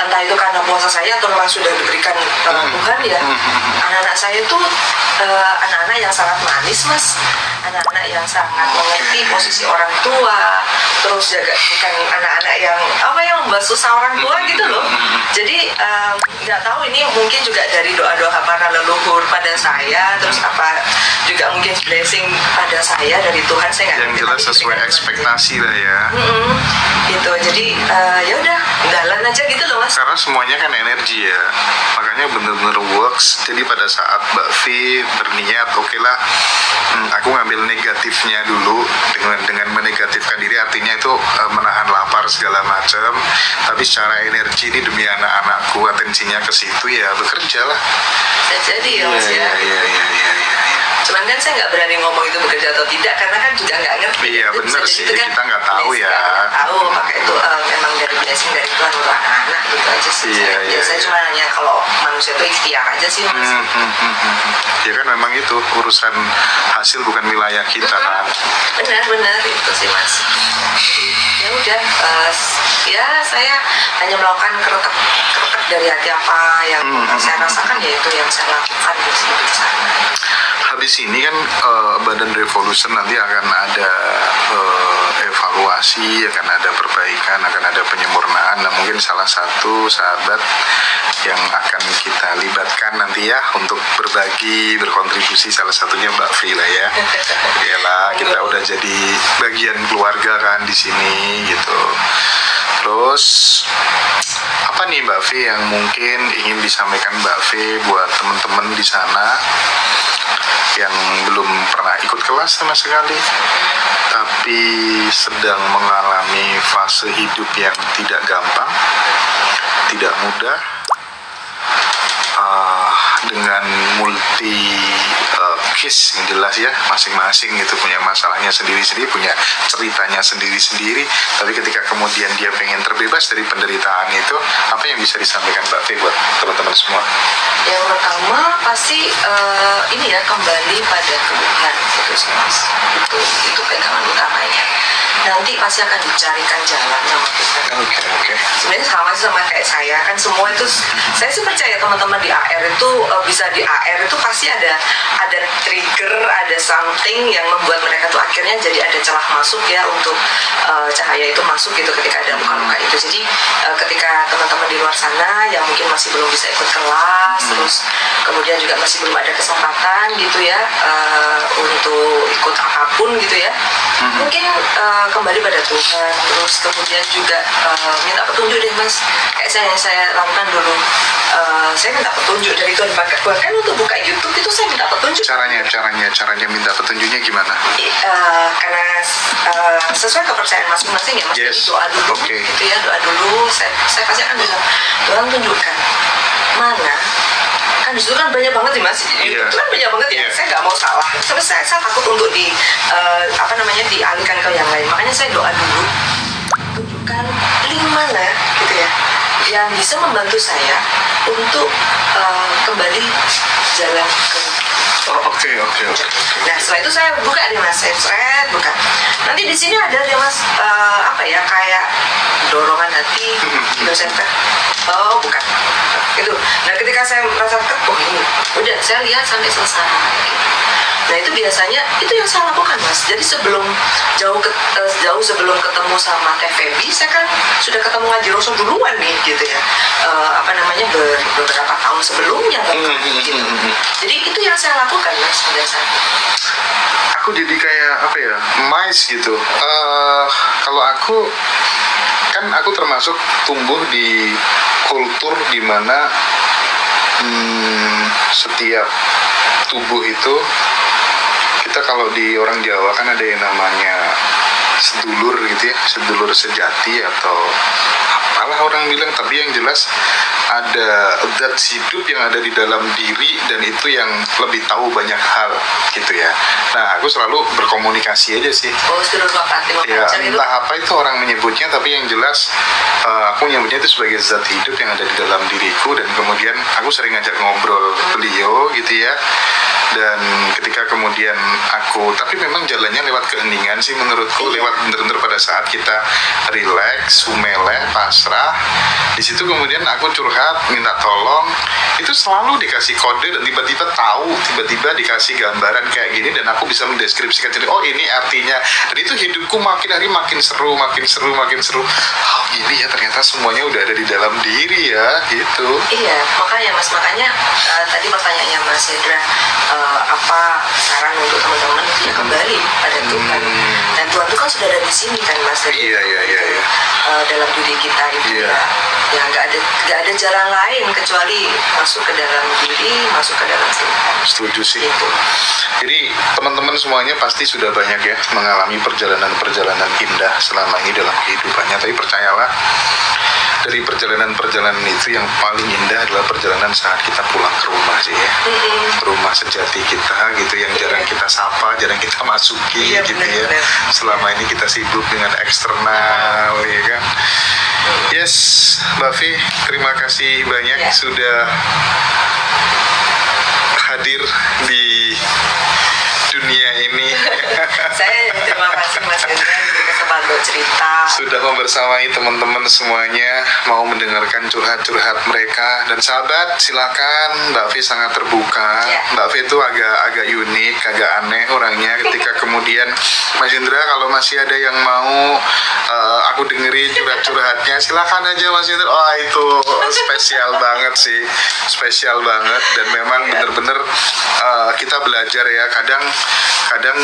entah itu karena puasa saya atau memang sudah diberikan Tuhan ya. Anak-anak saya tuh anak-anak yang sangat manis Mas, anak-anak yang sangat mengerti posisi orang tua, terus juga bukan anak-anak yang membuat susah orang tua gitu loh. Jadi nggak tahu ini mungkin juga dari doa-doa para leluhur pada saya, terus apa juga mungkin blessing pada saya dari Tuhan, saya nggak. Yang jelas sesuai ekspektasi lah ya. Gitu, jadi ya udah jalan aja gitu loh Mas. Karena semuanya kan energi ya, makanya bener-bener works. Jadi pada saat Mbak V berniat, oke lah, aku ngambil negatifnya dulu, dengan menegatifkan diri artinya itu menahan lapar segala macam, tapi secara energi ini demi anak-anakku, atensinya ke situ ya bekerja lah. Jadi ya Mas ya. Iya. Cuman kan saya nggak berani ngomong itu bekerja atau tidak, karena kan juga nggak ngerti. Iya benar sih, kan, kita nggak tahu ya. Nggak tahu, maka itu memang dari blessing dari Tuhan untuk anak-anak gitu aja sih. Saya cuma hanya kalau manusia itu ikhtiar aja sih Mas. Ya kan memang itu urusan hasil bukan wilayah kita kan. Benar itu sih Mas. Ya udah, ya saya hanya melakukan keretek dari hati apa yang saya rasakan, yaitu yang saya lakukan di sana. Habis ini kan Badan Revolution nanti akan ada evaluasi, akan ada perbaikan, akan ada penyempurnaan. Nah mungkin salah satu sahabat yang akan kita libatkan nanti ya untuk berbagi, berkontribusi, salah satunya Mbak Vila ya. Yalah, kita udah jadi bagian keluarga kan di sini gitu. Terus apa nih Mbak V yang mungkin ingin disampaikan Mbak V buat teman-teman di sana yang belum pernah ikut kelas sama sekali, tapi sedang mengalami fase hidup yang tidak gampang, tidak mudah, dengan multi case yang jelas ya, masing-masing itu punya masalahnya sendiri-sendiri, punya ceritanya sendiri-sendiri. Tapi ketika kemudian dia pengen terbebas dari penderitaan itu, apa yang bisa disampaikan Mbak V buat teman-teman semua? Yang pertama pasti ini ya, kembali pada Tuhan itu sih Mas. Itu pegangan utamanya. Nanti pasti akan dicarikan jalan sama Tuhan. Oke. Sebenarnya sama kayak saya kan, semua itu saya sih percaya teman-teman di AR itu bisa di AR itu pasti ada trigger, ada something yang membuat mereka tuh akhirnya jadi ada celah masuk ya untuk cahaya itu masuk gitu ketika ada luka-luka itu. Jadi ketika teman-teman di luar sana yang mungkin masih belum bisa ikut kelas, terus kemudian juga masih belum ada kesempatan gitu ya untuk ikut apapun gitu ya, mungkin kembali pada Tuhan, terus kemudian juga minta petunjuk deh Mas, kayak saya lakukan dulu. Saya minta petunjuk dari Tuhan, bahkan untuk buka YouTube itu saya minta petunjuk. Caranya minta petunjuknya gimana? Karena sesuai kepercayaan masing-masing ya Mas. Yes. Doa dulu gitu ya, doa dulu. Saya pasti akan bilang, Tuhan tunjukkan mana. Kan disitu kan banyak banget sih Mas, itu kan banyak banget ya. Saya nggak mau salah, tapi saya takut untuk dialihkan ke yang lain. Makanya saya doa dulu, tunjukkan link mana gitu ya yang bisa membantu saya untuk kembali jalan ke. Oke. Nah setelah itu saya buka deh Mas, saya buka. Nanti di sini ada deh Mas, kayak dorongan hati, gitu saya buka. Bukan. Gitu. Nah ketika saya merasa ini, udah saya lihat sampai selesai. Gitu. Nah itu biasanya itu yang saya lakukan Mas. Jadi jauh sebelum ketemu sama Teh Feby, saya kan sudah ketemu ngaji Rasul duluan nih gitu ya. Beberapa tahun sebelumnya gitu. Jadi itu yang saya lakukan Mas pada saat itu. Aku jadi kayak mais gitu. Kalau aku termasuk tumbuh di kultur di mana setiap tubuh itu, kita kalau di orang Jawa kan ada yang namanya sedulur gitu ya, sedulur sejati atau apalah orang bilang, tapi yang jelas ada zat hidup yang ada di dalam diri dan itu yang lebih tahu banyak hal gitu ya. Nah aku selalu berkomunikasi aja sih. Sedulur bapak ya, entah apa itu orang menyebutnya, tapi yang jelas aku menyebutnya itu sebagai zat hidup yang ada di dalam diriku, dan kemudian aku sering ngajak ngobrol beliau gitu ya. Dan ketika kemudian tapi memang jalannya lewat keheningan sih menurutku, lewat bener-bener pada saat kita relax, sumeleh, pasrah. Di situ kemudian aku curhat, minta tolong, itu selalu dikasih kode dan tiba-tiba tahu, tiba-tiba dikasih gambaran kayak gini dan aku bisa mendeskripsikan jadi ini artinya. Dan itu hidupku makin hari makin seru. Oh ini ya ternyata semuanya udah ada di dalam diri ya gitu. Iya, makanya tadi pertanyaannya Mas Hendra, apa saran untuk teman-teman itu ya kembali pada Tuhan. Dan Tuhan itu kan kan sudah ada di sini kan Mas. Iya. Dalam diri kita itu ya nggak ada jalan lain kecuali masuk ke dalam diri, masuk ke dalam Tuhan. Setuju sih. Gitu. Jadi teman-teman semuanya pasti sudah banyak ya mengalami perjalanan-perjalanan indah selama ini dalam kehidupannya. Tapi percayalah, dari perjalanan-perjalanan itu yang paling indah adalah perjalanan saat kita pulang ke rumah sih ya. Rumah sejati kita gitu, yang jarang kita sapa, jarang kita masuki gitu ya. Selama ini kita sibuk dengan eksternal ya kan. Yes, Mbak V, terima kasih banyak sudah hadir di dunia ini. Saya terima kasih Mas Hendra kesempatan cerita. Sudah membersamai teman-teman semuanya, mau mendengarkan curhat-curhat mereka. Dan sahabat, silakan, Mbak V sangat terbuka. Mbak V itu agak unik, agak aneh orangnya. Ketika kemudian Mas Hendra, kalau masih ada yang mau aku dengerin curhat-curhatnya, silakan aja Mas Hendra. Oh itu spesial banget sih, spesial banget. Dan memang benar-benar kita belajar ya. Kadang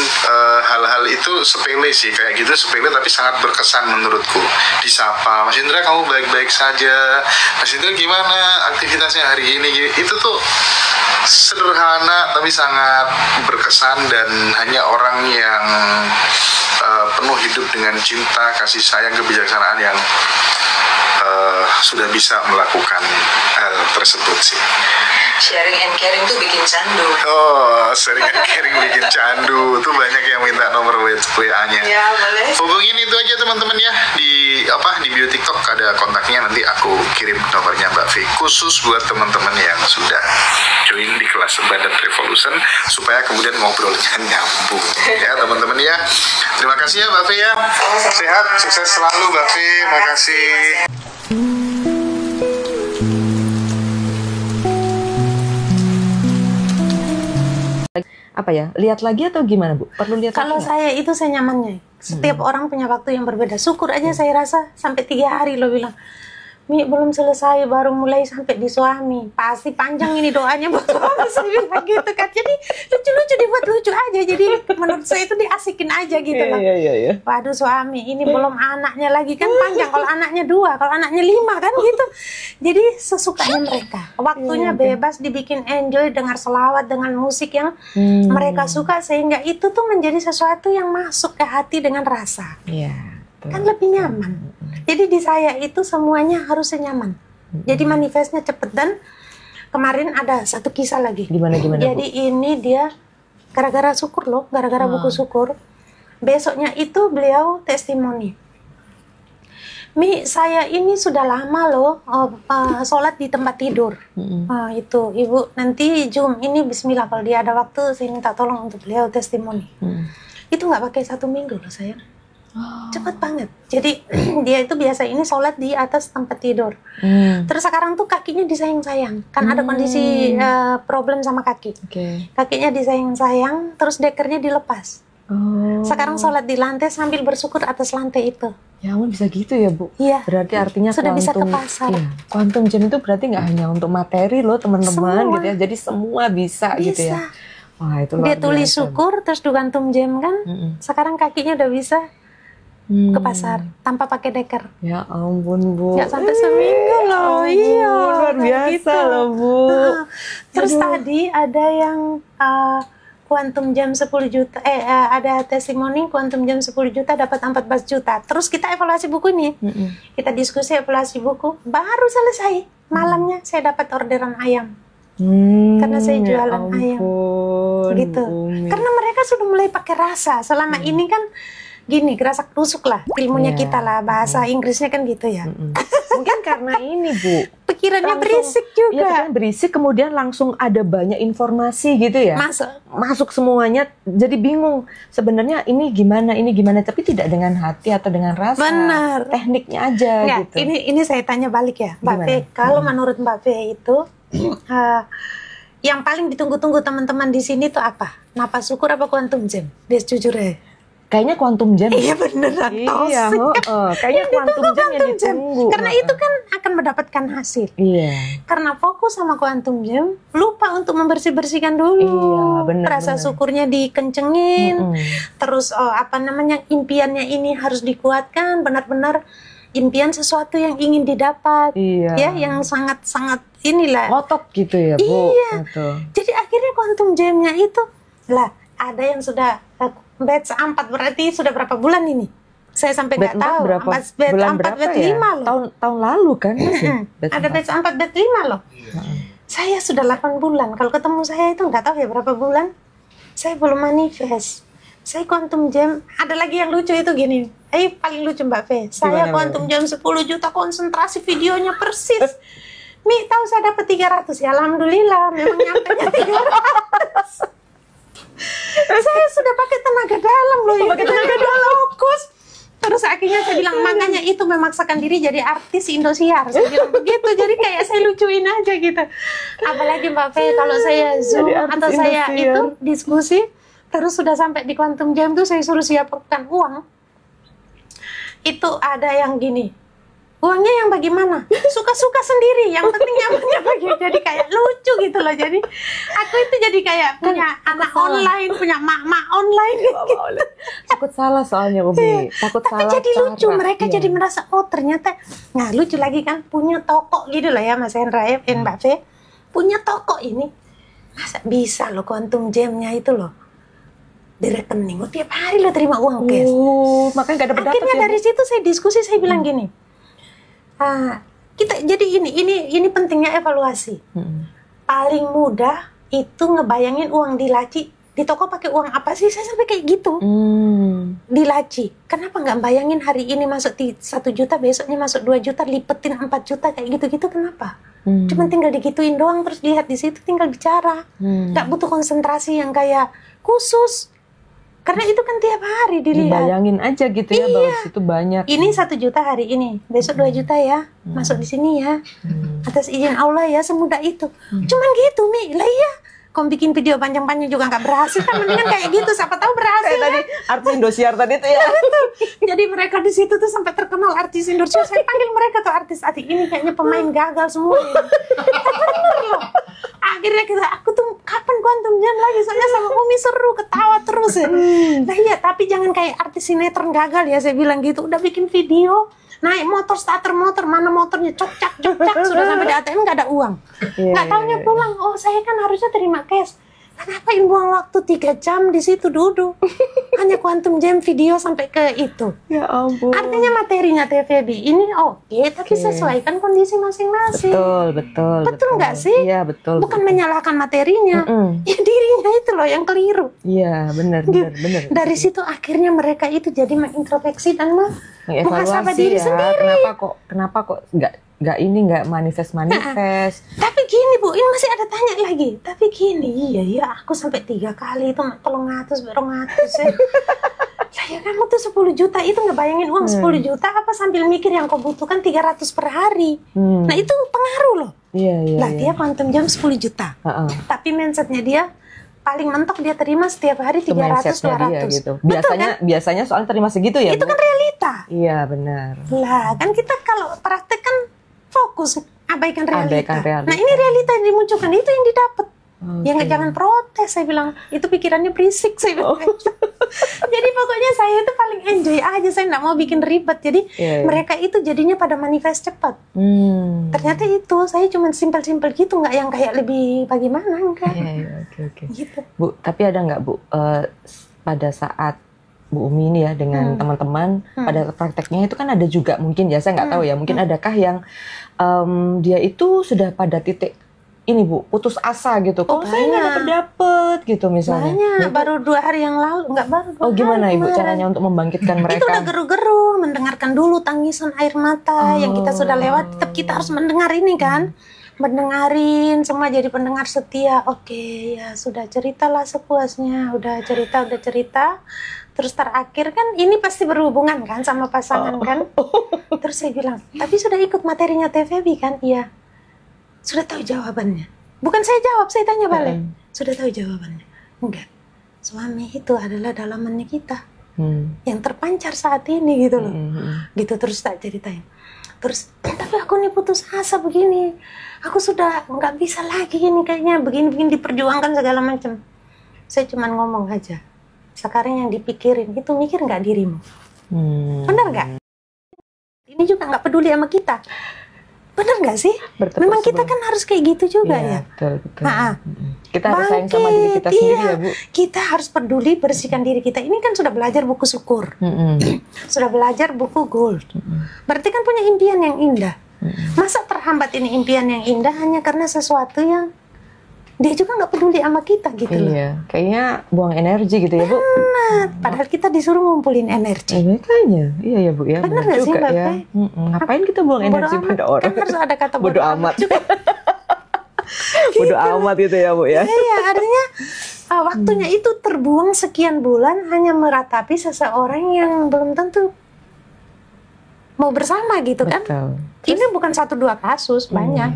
hal-hal itu sepele sih, kayak gitu sepele tapi sangat berkesan menurutku. Disapa, Mas Indra kamu baik-baik saja, Mas Indra gimana aktivitasnya hari ini, itu tuh sederhana tapi sangat berkesan. Dan hanya orang yang penuh hidup dengan cinta, kasih sayang, kebijaksanaan yang sudah bisa melakukan hal tersebut sih. Sharing and caring tuh bikin candu. Oh, sharing and caring bikin candu. Tuh banyak yang minta nomor WA-nya. Ya, boleh. Hubungin itu aja teman-teman ya, di bio TikTok ada kontaknya, nanti aku kirim nomornya Mbak V khusus buat teman-teman yang sudah join di kelas Badan Revolution supaya kemudian ngobrolnya nyambung ya teman-teman ya. Terima kasih ya Mbak V ya. Sehat, sukses selalu Mbak V. Makasih. Apa ya, lihat lagi atau gimana Bu? Perlu lihat kalau lagi saya itu saya nyamannya setiap orang punya waktu yang berbeda. Syukur aja saya rasa sampai 3 hari lo bilang Mi belum selesai baru mulai sampai di suami, pasti panjang ini doanya buat suami. Saya bilang gitu kan, jadi lucu-lucu dibuat lucu aja, jadi menurut saya itu diasikin aja gitu loh. Iya. Waduh suami ini belum anaknya lagi kan panjang, kalau anaknya 2, kalau anaknya 5 kan gitu. Jadi sesukanya mereka, waktunya bebas, dibikin enjoy, dengar selawat dengan musik yang mereka suka, sehingga itu tuh menjadi sesuatu yang masuk ke hati dengan rasa. Kan lebih nyaman. Jadi di saya itu semuanya harusnya nyaman. Jadi manifestnya cepet. Dan kemarin ada satu kisah lagi. Gimana Jadi Bu? ini dia gara-gara syukur loh, gara-gara buku syukur. Besoknya itu beliau testimoni. Mi, saya ini sudah lama loh sholat di tempat tidur. Itu ibu nanti Jum ini Bismillah kalau dia ada waktu saya minta tolong untuk beliau testimoni. Itu nggak pakai 1 minggu loh sayang. Cepat banget. Jadi dia itu biasa ini sholat di atas tempat tidur. Terus sekarang tuh kakinya disayang-sayang. Kan ada kondisi problem sama kaki. Kakinya disayang-sayang, terus dekernya dilepas. Sekarang sholat di lantai sambil bersyukur atas lantai itu. Ya ampun, bisa gitu ya Bu? Iya. Berarti artinya sudah quantum, bisa ke pasar. Ya, quantum gem itu berarti nggak hanya untuk materi loh teman-teman gitu ya. Jadi semua bisa gitu ya. Wah, itu dia tulis syukur terus di quantum gem kan. Sekarang kakinya udah bisa ke pasar tanpa pakai deker. Ya ampun Bu, nggak sampai seminggu loh. Iya, luar biasa gitu loh Bu. Terus tadi ada yang quantum jam 10 juta, ada testimoni quantum jam 10 juta dapat 14 juta. Terus kita evaluasi buku ini, kita diskusi evaluasi buku, baru selesai malamnya saya dapat orderan ayam. Karena saya jualan ayam gitu. Karena mereka sudah mulai pakai rasa. Selama ini kan gini, gerasak tusuk lah ilmunya kita lah, bahasa Inggrisnya kan gitu ya. Mungkin karena ini Bu, pikirannya berisik juga. Iya kan, berisik, kemudian langsung ada banyak informasi gitu ya. Masuk semuanya, jadi bingung sebenarnya ini gimana, tapi tidak dengan hati atau dengan rasa. Benar. Tekniknya aja. Nggak, gitu. Ini saya tanya balik ya Mbak V, kalau menurut Mbak V itu yang paling ditunggu-tunggu teman-teman di sini tuh apa? Napas syukur apa quantum gem? Dia jujur ya. kayaknya quantum jam. Iya beneran. Iya, kayaknya quantum jam yang ditunggu. Karena itu kan akan mendapatkan hasil. Iya. Karena fokus sama quantum jam, lupa untuk membersih-bersihkan dulu. Iya, bener, rasa syukurnya dikencengin. Terus impiannya ini harus dikuatkan, benar-benar impian sesuatu yang ingin didapat. Iya. Ya, yang sangat-sangat inilah. Ngotot gitu ya, Bu. Iya. Gitu. Jadi akhirnya quantum jamnya itu lah, ada yang sudah batch 4 berarti sudah berapa bulan ini? Saya sampai nggak tahu. Berapa? Batch Bulan 4, berapa batch ya? 5 loh. Tahun lalu kan masih. Ada batch 4, batch 5 loh. Saya sudah 8 bulan. Kalau ketemu saya itu nggak tahu ya berapa bulan. Saya belum manifest. Saya quantum jam. Ada lagi yang lucu itu gini. Paling lucu Mbak Fe. Saya quantum jam 10 juta konsentrasi videonya persis. Mi, tahu saya dapat 300 ya. Alhamdulillah, memang nyampenya 300. Saya sudah pakai tenaga dalam loh. Pakai tenaga dalam. Fokus. Terus akhirnya saya bilang, makanya itu memaksakan diri jadi artis Indosiar. Saya bilang begitu, jadi kayak saya lucuin aja gitu. Apalagi Mbak Fe, kalau saya Zoom atau saya itu diskusi, terus sudah sampai di quantum jam tuh saya suruh siapkan uang. Itu ada yang gini, uangnya yang bagaimana? Suka-suka sendiri, yang penting nyamannya bagi. Jadi kayak lucu gitu loh. Jadi aku itu jadi kayak punya anak online, punya mak-mak online gitu. Takut salah soalnya, Umi. Takut tapi salah. jadi lucu, mereka Iya. jadi merasa oh ternyata. Nah lucu lagi kan, punya toko gitu loh ya Mas Hendra ya, Mbak Fe. Punya toko ini, masa bisa loh quantum jamnya itu loh di rekening. Oh, tiap hari lo terima uang cash. Makanya gak dapat. Akhirnya dari situ saya diskusi, saya bilang gini. Kita jadi ini pentingnya evaluasi. Paling mudah itu ngebayangin uang di laci di toko pakai uang apa sih? Saya sampai kayak gitu. Di laci. Kenapa nggak bayangin hari ini masuk 1 juta, besoknya masuk 2 juta, lipetin 4 juta kayak gitu-gitu, kenapa? Cuma tinggal digituin doang, terus lihat di situ tinggal bicara. Nggak butuh konsentrasi yang kayak khusus. Karena itu kan tiap hari dilihat. Bayangin aja gitu ya, bahwa situ banyak. Ini 1 juta hari ini, besok 2 juta ya, masuk di sini ya. Atas izin Allah ya, semudah itu. Cuman gitu, Mi. Lah iya, kau bikin video panjang-panjang juga nggak berhasil kan, mendingan kayak gitu, siapa tahu berhasil. Tadi artis Indosiar tadi tuh ya. Betul. Jadi mereka di situ tuh sampai terkenal artis Indosiar. Saya panggil mereka tuh artis ini kayaknya pemain gagal semua. Bener loh. Akhirnya aku tuh kapan quantum jam lagi, soalnya sama Umi seru, ketawa terus ya. Nah iya, tapi jangan kayak artis sinetron gagal ya, saya bilang gitu. Udah bikin video, naik motor, starter motor, mana motornya, cocak, sudah sampai di ATM nggak ada uang. Nggak taunya pulang, oh saya kan harusnya terima cash. Kenapa buang waktu 3 jam di situ duduk? Hanya quantum jam video sampai ke itu. Ya ampun. Artinya materinya TVB ini oke, tapi sesuaikan kondisi masing-masing. Betul. Betul nggak sih? Iya, betul. Bukan menyalahkan materinya, ya dirinya itu loh yang keliru. Iya, benar. Dari situ akhirnya mereka itu jadi mengintrospeksi dan muhasabah mengevaluasi diri ya. sendiri. Kenapa kok nggak manifest. Tapi gini Bu, ini masih ada tanya lagi. Tapi gini, iya aku sampai 3 kali itu 300 ya. Saya kamu tuh 10 juta itu ngebayangin uang 10 juta apa sambil mikir yang kau butuhkan 300 per hari. Nah itu pengaruh loh. Iya. Lah dia quantum jam 10 juta. Tapi mindsetnya dia paling mentok dia terima setiap hari 300-200. Gitu. Betul, Biasanya soal terima segitu ya. Itu kan realita. Iya benar. Lah kan kita kalau praktek kan fokus abaikan realita. Nah ini realita yang dimunculkan, itu yang didapat. Ya jangan protes, saya bilang itu pikirannya berisik, saya bilang. Jadi pokoknya saya itu paling enjoy aja, saya nggak mau bikin ribet. Jadi mereka itu jadinya pada manifest cepat. Ternyata itu saya cuma simpel-simpel gitu, nggak yang kayak lebih bagaimana enggak. Oke. Gitu. Bu, tapi ada nggak Bu pada saat Bu Umi ini ya dengan teman-teman pada prakteknya itu kan ada juga mungkin ya, saya nggak tahu ya, mungkin adakah yang dia itu sudah pada titik ini Bu, putus asa gitu. Kok saya nggak dapet gitu misalnya. Banyak, baru 2 hari yang lalu, nggak baru 2 hari. Gimana Ibu caranya untuk membangkitkan mereka? Itu udah geru-geru, mendengarkan dulu tangisan air mata yang kita sudah lewat, tetap kita harus mendengar ini kan. Mendengarin, semua jadi pendengar setia. Oke, ya sudah, ceritalah sepuasnya. Udah cerita. Terus terakhir kan ini pasti berhubungan kan sama pasangan kan. Terus saya bilang, tapi sudah ikut materinya TVB kan? Iya. Sudah tahu jawabannya. Bukan saya jawab, saya tanya balik. Sudah tahu jawabannya? Enggak. Suami itu adalah dalamannya kita. yang terpancar saat ini gitu loh. Gitu terus tak ceritain. Terus tapi aku nih putus asa begini, aku sudah nggak bisa lagi ini kayaknya begini-begini diperjuangkan segala macam. Saya cuman ngomong aja, sekarang yang dipikirin itu mikir nggak dirimu, benar nggak? Ini juga nggak peduli sama kita. Bener nggak sih? Memang kita kan harus kayak gitu juga ya. Betul. Kita harus sayang sama diri kita sendiri ya Bu. Kita harus peduli bersihkan diri kita. Ini kan sudah belajar buku syukur, sudah belajar buku gold. Berarti kan punya impian yang indah. Masa terhambat ini impian yang indah hanya karena sesuatu yang dia juga nggak peduli sama kita gitu loh. Iya, kayaknya buang energi gitu ya Bu. Benar, padahal kita disuruh ngumpulin energi. Makanya, iya ya Bu ya. Benar nggak sih Mbak ya. Ngapain kita buang energi pada orang? Kan harus ada kata bodo amat juga. Bodo amat gitu ya Bu ya. Iya, artinya waktunya itu terbuang sekian bulan hanya meratapi seseorang yang belum tentu mau bersama gitu kan. Betul. Ini bukan 1-2 kasus, banyak.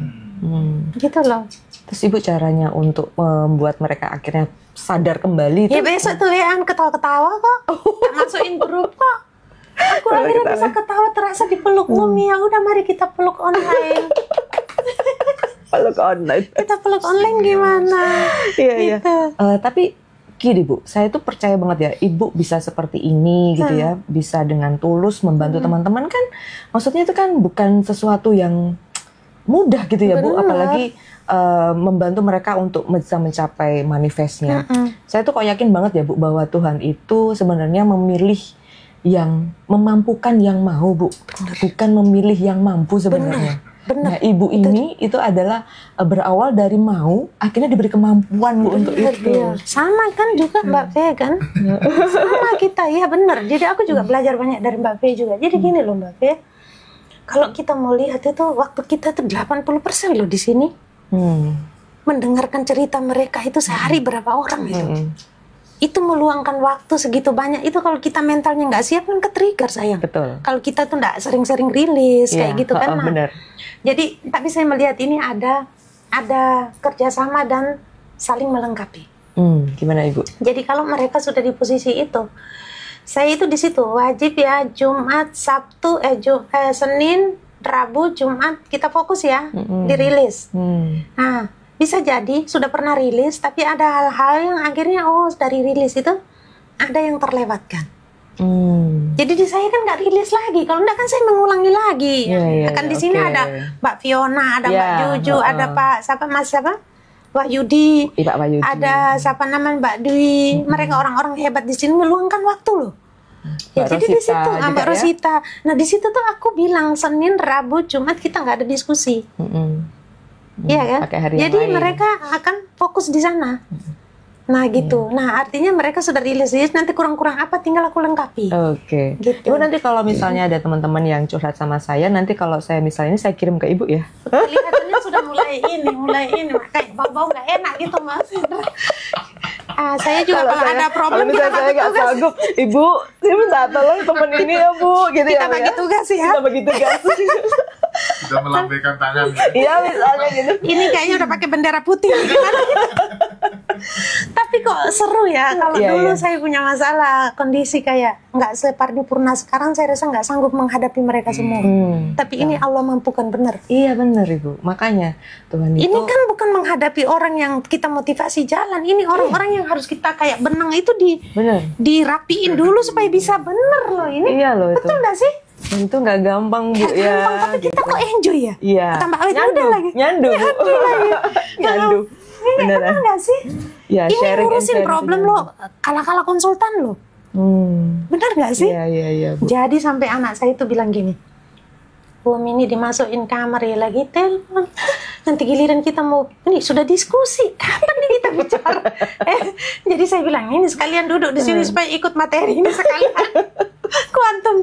Gitu loh. Terus Ibu caranya untuk membuat mereka akhirnya sadar kembali ya besok tuh ya ketawa-ketawa kok. Tak masukin grup kok. Aku akhirnya bisa ketawa terasa dipeluk Umi. Ya udah mari kita peluk online. Peluk online. Kita peluk online gimana? Iya gitu. Tapi gini Bu, saya tuh percaya banget ya Ibu bisa seperti ini gitu ya, bisa dengan tulus membantu teman-teman kan. Maksudnya itu kan bukan sesuatu yang mudah gitu ya Bu, apalagi membantu mereka untuk bisa mencapai manifestnya. Saya tuh kok yakin banget ya Bu bahwa Tuhan itu sebenarnya memilih yang memampukan yang mau Bu, bukan memilih yang mampu sebenarnya. Nah Ibu ini itu adalah berawal dari mau, akhirnya diberi kemampuan Bu untuk itu. Sama kan juga Mbak Fe kan, sama kita ya benar. Jadi aku juga belajar banyak dari Mbak Fe juga. Jadi gini loh Mbak Fe, kalau kita mau lihat itu waktu kita tuh 80% loh di sini. Mendengarkan cerita mereka itu sehari berapa orang itu. Itu meluangkan waktu segitu banyak. Itu kalau kita mentalnya nggak siap kan ke-trigger sayang. Betul. Kalau kita tuh nggak sering-sering rilis kayak gitu kan. Benar. Jadi tapi saya melihat ini ada kerjasama dan saling melengkapi. Gimana Ibu? Jadi kalau mereka sudah di posisi itu, saya itu di situ wajib ya Jumat, Sabtu, Senin, Rabu, Jumat kita fokus ya dirilis. Nah bisa jadi sudah pernah rilis tapi ada hal-hal yang akhirnya dari rilis itu ada yang terlewatkan. Jadi di saya kan nggak rilis lagi. Kalau enggak kan saya mengulangi lagi. Kan di sini ada Mbak Fiona, ada Mbak Juju, ada Mas Wahyudi, ada siapa namanya Mbak Dwi. Mereka orang-orang hebat di sini meluangkan waktu loh. Ya, jadi di situ Mbak Rosita. Nah di situ tuh aku bilang Senin, Rabu, Jumat kita nggak ada diskusi. Iya kan? Jadi mereka akan fokus di sana. Nah gitu. Nah artinya mereka sudah rilis nanti kurang-kurang apa tinggal aku lengkapi. Oke. Gitu. Ibu nanti kalau misalnya ada teman-teman yang curhat sama saya, nanti kalau saya misalnya ini saya kirim ke Ibu ya. Kelihatannya sudah mulai ini kayak bau-bau nggak enak gitu Mas. Saya juga kalau ada problem kita saya nggak sanggup, Ibu, saya minta tolong temen ini ya Bu, gitu kita bagi tugas ya. Kita bagi tugas. Sudah melambaikan tangan. Iya misalnya gitu. Ini kayaknya udah pakai bendera putih. Tapi kok seru ya kalau dulu saya punya masalah kondisi kayak nggak separipurna, sekarang saya rasa nggak sanggup menghadapi mereka semua. Tapi ini Allah mampukan benar. Iya benar Ibu, makanya Tuhan itu. Ini kan bukan menghadapi orang yang kita motivasi jalan, ini orang-orang yang harus kita kayak benang itu dirapiin dulu supaya bisa bener loh ini. Iya loh itu. Betul nggak sih? Dan itu nggak gampang Bu ya. Gampang, tapi kita kok enjoy ya? Iya. Tambah awet muda lagi. Nyandu Bu. Nyandu. Bener nggak sih? Ya, ini ngurusin problem lo, kala-kala konsultan lo. Bener nggak sih? Iya Bu. Jadi sampai anak saya itu bilang gini, ini dimasukin kamar ya lagi telepon. Nanti giliran kita mau ini sudah diskusi. Kapan nih kita bicara? Jadi saya bilang ini sekalian duduk di sini supaya ikut materi ini sekalian. Kuantum.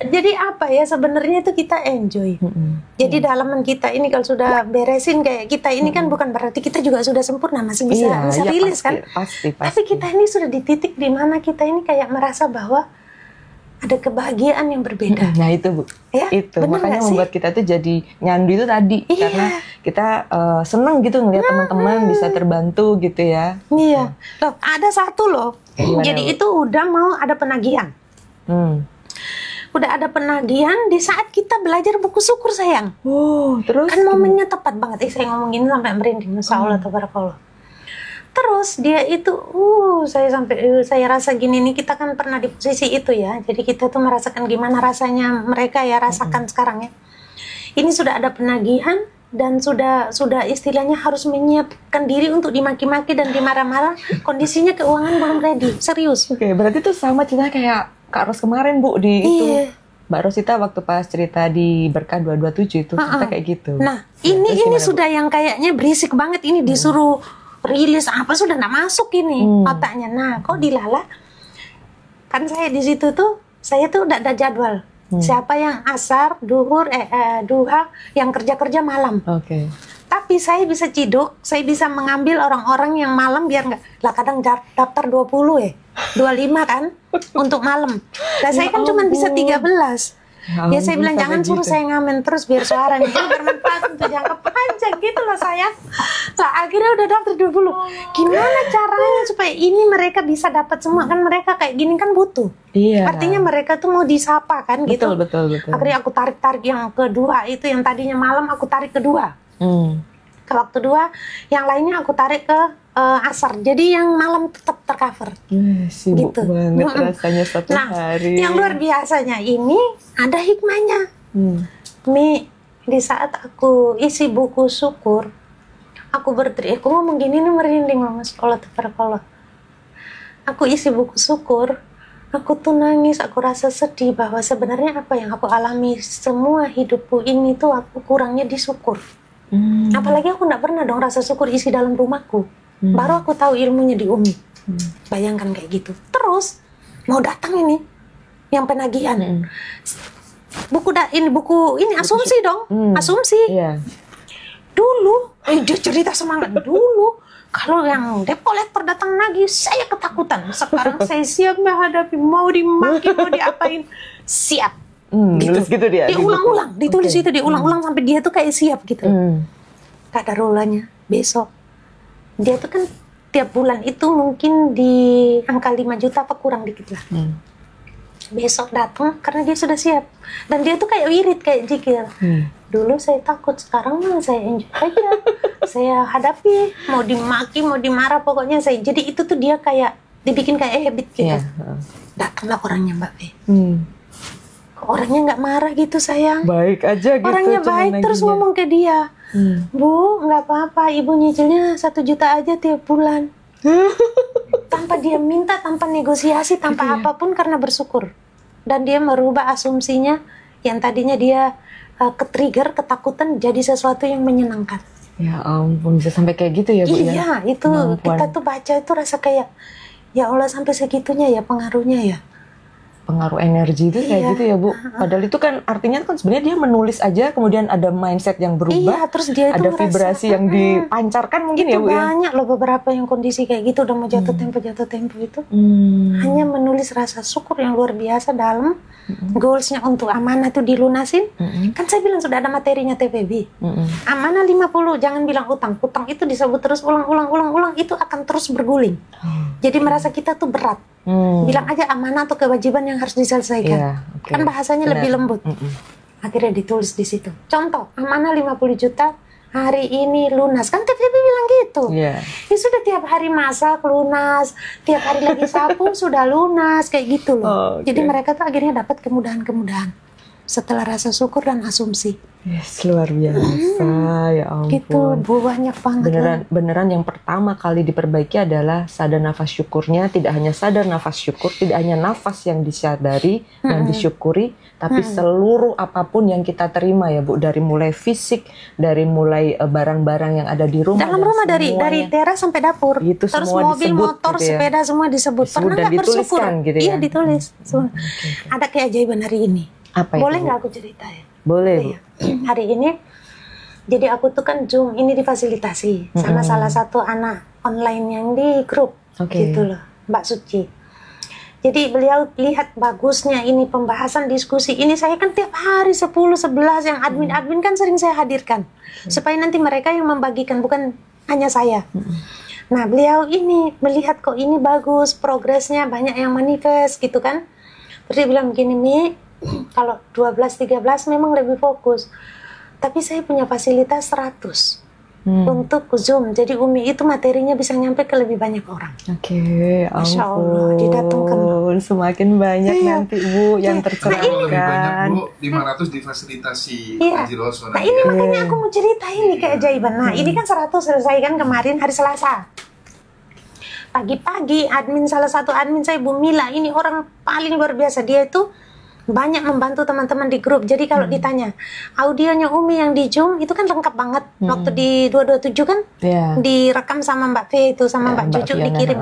Jadi apa ya sebenarnya itu kita enjoy. Jadi dalaman kita ini kalau sudah beresin kayak kita ini kan bukan berarti kita juga sudah sempurna, masih bisa rilis pasti, kan? Pasti. Tapi kita ini sudah di titik di mana kita ini kayak merasa bahwa ada kebahagiaan yang berbeda. Nah itu Bu, ya, itu makanya membuat kita tuh jadi nyandu itu tadi, karena kita seneng gitu ngeliat teman-teman bisa terbantu gitu ya. Iya, loh ada satu loh, jadi Bu? itu udah mau ada penagihan. Udah ada penagihan di saat kita belajar buku syukur sayang. Terus kan momennya tepat banget. Saya ngomong gini sampai merinding, Masya Allah, tabarakallah. Terus dia itu, saya rasa gini nih, kita kan pernah di posisi itu ya. Jadi kita tuh merasakan gimana rasanya mereka ya rasakan sekarang ya. Ini sudah ada penagihan dan sudah istilahnya harus menyiapkan diri untuk dimaki-maki dan dimarah-marah. Kondisinya keuangan belum ready, serius. Oke, berarti tuh sama ceritanya kayak Kak Ros kemarin Bu di itu. Mbak Rosita waktu pas cerita di Berkah 227 itu kita kayak gitu. Nah, ini sudah yang kayaknya berisik banget ini disuruh rilis apa sudah nggak masuk ini otaknya. Nah, kok dilala? Kan saya di situ tuh, saya tuh udah ada jadwal. Siapa yang asar, duhur, duha, yang kerja malam. Oke. Tapi saya bisa ciduk, saya bisa mengambil orang-orang yang malam biar nggak. Lah kadang daftar 20 25 kan untuk malam. Nah, saya kan cuma bisa 13. Ya saya bilang jangan suruh saya ngamen terus biar suaranya ini bermanfaat untuk jangka panjang gitu loh sayang. Lah akhirnya udah daftar 20. Gimana caranya supaya ini mereka bisa dapat semua, kan mereka kayak gini kan butuh. Iya. Artinya mereka tuh mau disapa kan gitu. Betul. Akhirnya aku tarik yang kedua itu, yang tadinya malam aku tarik kedua. Ke waktu 2, yang lainnya aku tarik ke asar. Jadi yang malam tetap tercover. Sibuk gitu banget rasanya satu hari. Yang luar biasanya ini ada hikmahnya. Mi, di saat aku isi buku syukur, aku berteriak, aku ngomong gini nih merinding loh Mas, kalau tabarakallah. Aku isi buku syukur, aku tuh nangis, aku rasa sedih bahwa sebenarnya apa yang aku alami semua hidupku ini tuh aku kurangnya di syukur. Apalagi aku nggak pernah dong rasa syukur isi dalam rumahku. Baru aku tahu ilmunya di Umi. Bayangkan kayak gitu. Terus mau datang ini yang penagihan. Buku ini asumsi dong. Asumsi. Dulu dia cerita semangat dulu. Kalau yang debt collector datang nagih, saya ketakutan. Sekarang saya siap menghadapi, mau dimaki, mau diapain, siap. Gitu dia. Dia ulang-ulang, ditulis itu dia ulang-ulang sampai dia tuh kayak siap gitu. Kadarulahnya besok. Dia tuh kan tiap bulan itu mungkin di angka 5 juta apa kurang dikit lah. Besok datang karena dia sudah siap. Dan dia tuh kayak wirid, kayak zikir. Dulu saya takut, sekarang saya enjoy aja. Saya hadapi, mau dimaki, mau dimarah, pokoknya saya. Jadi itu tuh dia kayak dibikin kayak habit gitu. Datanglah orangnya Mbak B. Orangnya nggak marah gitu sayang. Baik aja gitu. Orangnya baik terus ngomong ke dia. Bu, nggak apa-apa, ibu nyicilnya 1 juta aja tiap bulan. Tanpa dia minta, tanpa negosiasi, tanpa apapun, karena bersyukur. Dan dia merubah asumsinya yang tadinya dia ke-trigger, ketakutan, jadi sesuatu yang menyenangkan. Ya ampun, bisa sampai kayak gitu ya Bu? Iya, itu kita tuh baca itu rasa kayak, ya Allah sampai segitunya ya pengaruhnya ya. Pengaruh energi itu kayak gitu ya Bu. Padahal itu kan artinya kan sebenarnya dia menulis aja, kemudian ada mindset yang berubah, terus dia itu ada vibrasi yang dipancarkan mungkin ya Bu ya. Banyak loh beberapa yang kondisi kayak gitu udah mau jatuh tempo itu. Hanya menulis rasa syukur yang luar biasa dalam. Goalsnya untuk amanah tuh dilunasin. Kan saya bilang sudah ada materinya TPB. Amanah 50, jangan bilang utang. Utang itu disebut terus ulang, itu akan terus berguling. Jadi merasa kita tuh berat. Bilang aja amanah atau kewajiban yang harus diselesaikan. Kan bahasanya lebih lembut. Akhirnya ditulis di situ. Contoh, amanah 50 juta, hari ini lunas. Kan TPB bilang gitu. Ya sudah tiap hari masak lunas, tiap hari lagi sapu sudah lunas, kayak gitu loh. Jadi mereka tuh akhirnya dapat kemudahan-kemudahan setelah rasa syukur dan asumsi. Luar biasa, ya ampun. Gitu, banyak banget. Beneran yang pertama kali diperbaiki adalah sadar nafas syukurnya. Tidak hanya sadar nafas syukur, tidak hanya nafas yang disadari dan disyukuri, tapi seluruh apapun yang kita terima ya Bu, dari mulai fisik, dari mulai barang-barang yang ada di rumah. Dalam rumah dari teras sampai dapur. Gitu, terus semua mobil, disebut, motor, gitu ya. sepeda semua disebut. Pernah nggak bersyukur? Gitu ya? Iya ditulis. Ada keajaiban hari ini. Apa boleh itu, nggak aku ceritain? Boleh. Hari ini, jadi aku tuh kan Zoom ini difasilitasi sama salah satu anak online yang di grup, gitu loh, Mbak Suci. Jadi beliau lihat bagusnya ini pembahasan diskusi ini, saya kan tiap hari 10-11 yang admin-admin kan sering saya hadirkan. Supaya nanti mereka yang membagikan, bukan hanya saya. Nah beliau ini melihat kok ini bagus, progresnya banyak yang manifest gitu kan. Terus dia bilang begini, Mi, kalau 12-13 memang lebih fokus. Tapi saya punya fasilitas 100 untuk Zoom. Jadi Umi itu materinya bisa nyampe ke lebih banyak orang. Oke, Masya Allah, didatangkan. Semakin banyak nanti Bu yang tercerahkan. Lebih banyak Bu, 500 difasilitasi Haji Roso. Nah ini makanya aku mau cerita ini keajaiban. Nah ini kan 100 selesaikan kemarin hari Selasa. Pagi-pagi salah satu admin saya Bu Mila, ini orang paling luar biasa. Dia itu banyak membantu teman-teman di grup. Jadi kalau ditanya audionya Umi yang di Zoom itu kan lengkap banget. Waktu di 227 kan direkam sama Mbak V itu, sama Mbak Cucu dikirim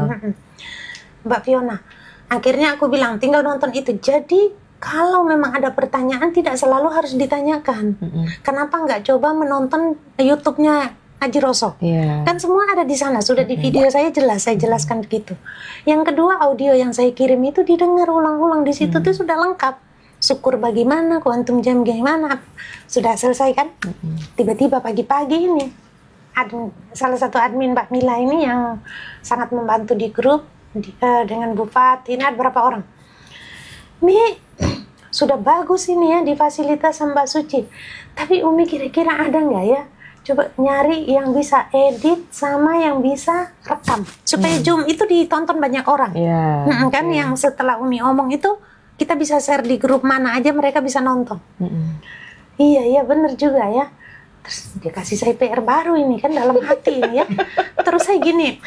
Mbak Fiona. Akhirnya aku bilang tinggal nonton itu. Jadi kalau memang ada pertanyaan tidak selalu harus ditanyakan. Kenapa nggak coba menonton YouTube-nya Haji Roso? Kan semua ada di sana, sudah di video saya jelaskan begitu. Yang kedua, audio yang saya kirim itu didengar ulang-ulang di situ tuh sudah lengkap. Syukur bagaimana, kuantum jam bagaimana, sudah selesai kan? Tiba-tiba pagi-pagi ini salah satu admin Mbak Mila ini yang sangat membantu di grup dengan Bu Fat, ini ada berapa orang? Mi, sudah bagus ini ya di fasilitas Mbak Suci. Tapi Umi kira-kira ada nggak ya? Coba nyari yang bisa edit sama yang bisa rekam supaya Zoom itu ditonton banyak orang. Kan yang setelah Umi omong itu kita bisa share di grup mana aja mereka bisa nonton. Iya bener juga ya. Terus dia kasih saya PR baru ini kan dalam hati ini ya. Terus saya gini,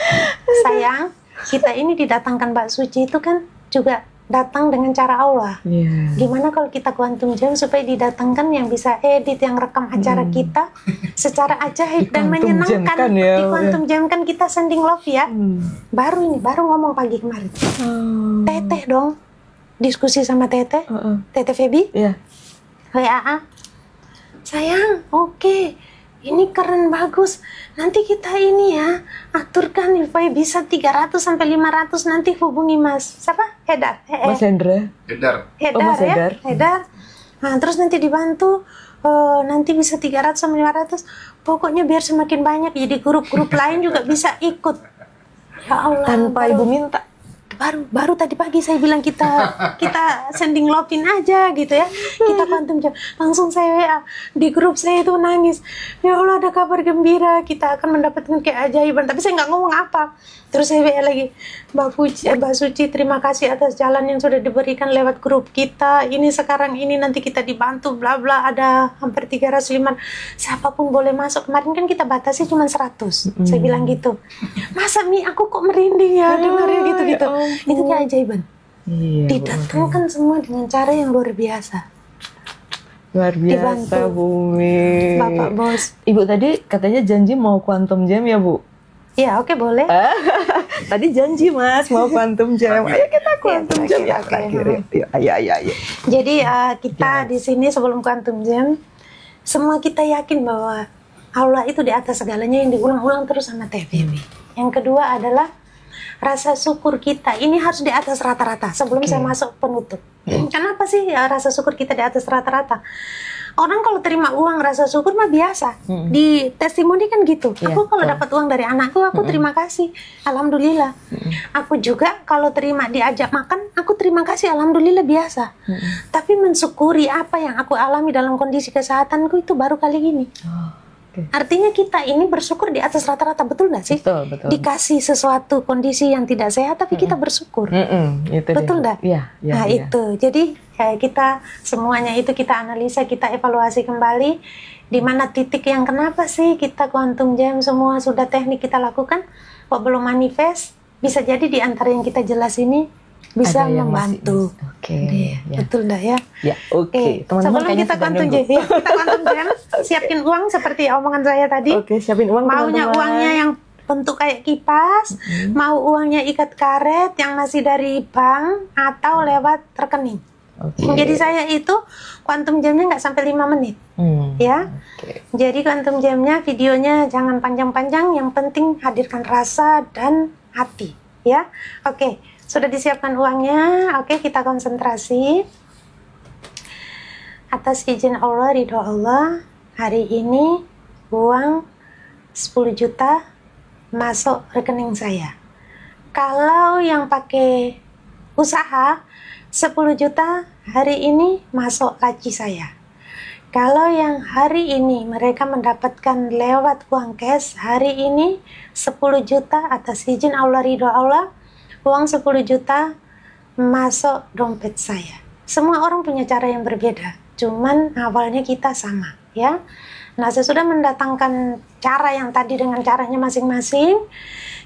sayang, kita ini didatangkan Mbak Suci itu kan juga datang dengan cara Allah. Gimana kalau kita kuantum jam supaya didatangkan yang bisa edit, yang rekam acara kita secara ajaib dan menyenangkan. Di kuantum jam kan kita sending love ya. Baru ngomong pagi kemarin. Teteh dong, diskusi sama Teteh, Teteh Feby, WA. Sayang, oke. Ini keren bagus. Nanti kita ini ya aturkan supaya bisa 300 sampai 500 nanti hubungi Mas. Siapa? Hedar. Mas Hendra. Hedar. Nah, terus nanti dibantu nanti bisa 300 sampai 500. Pokoknya biar semakin banyak jadi grup-grup lain juga bisa ikut. Ya Allah. Tanpa Ibu minta. Baru tadi pagi saya bilang kita sending login aja gitu ya, kita kuantum jam. Langsung saya WA di grup saya itu nangis, ya Allah ada kabar gembira, kita akan mendapatkan keajaiban. Tapi saya nggak ngomong apa. Terus saya WA lagi, Mbak Suci terima kasih atas jalan yang sudah diberikan lewat grup kita. Ini sekarang ini nanti kita dibantu bla bla, ada hampir 305. Siapapun boleh masuk. Kemarin kan kita batasi cuma 100. Saya bilang gitu. Masa Mi aku kok merinding ya dengarnya gitu-gitu. Itu keajaiban. Didatangkan semua dengan cara yang luar biasa. Luar biasa, Bumi. Bapak Bos. Ibu tadi katanya janji mau quantum jam ya, Bu? Ya, oke boleh. Tadi janji Mas mau quantum jam. Ayo kita quantum jam ya terakhir. Ayo. Jadi kita di sini sebelum quantum jam, semua kita yakin bahwa Allah itu di atas segalanya yang diulang-ulang terus sama TVB. Yang kedua adalah rasa syukur kita ini harus di atas rata-rata sebelum saya masuk penutup. Kenapa sih rasa syukur kita di atas rata-rata? Orang kalau terima uang rasa syukur mah biasa. Di testimoni kan gitu. Aku kalau dapat uang dari anakku, aku terima kasih, alhamdulillah. Aku juga kalau terima diajak makan, aku terima kasih, alhamdulillah biasa. Tapi mensyukuri apa yang aku alami dalam kondisi kesehatanku itu baru kali ini. Artinya kita ini bersyukur di atas rata-rata, betul nggak sih? Betul. Dikasih sesuatu kondisi yang tidak sehat, tapi kita bersyukur. Betul nggak? Nah itu. Jadi kita semuanya itu kita analisa, kita evaluasi kembali. Di mana titik yang kenapa sih kita quantum jam semua sudah teknik kita lakukan, kok belum manifest? Bisa jadi di antara yang kita jelas ini bisa membantu. Betul dah ya. Oke. Teman-teman sebelum kita quantum jam, siapin uang seperti omongan saya tadi. Siapin uang. Maunya uangnya yang bentuk kayak kipas, mau uangnya ikat karet yang masih dari bank atau lewat rekening. Jadi saya itu quantum jamnya nggak sampai 5 menit, ya. Jadi quantum jamnya videonya jangan panjang-panjang, yang penting hadirkan rasa dan hati, ya. Sudah disiapkan uangnya. Oke, kita konsentrasi. Atas izin Allah, ridho Allah, hari ini uang 10 juta masuk rekening saya. Kalau yang pakai usaha 10 juta hari ini masuk laci saya. Kalau yang hari ini mereka mendapatkan lewat uang cash, hari ini 10 juta atas izin Allah, ridho Allah, uang 10 juta masuk dompet saya. Semua orang punya cara yang berbeda, cuman awalnya kita sama, ya. Nah, sesudah mendatangkan cara yang tadi dengan caranya masing-masing,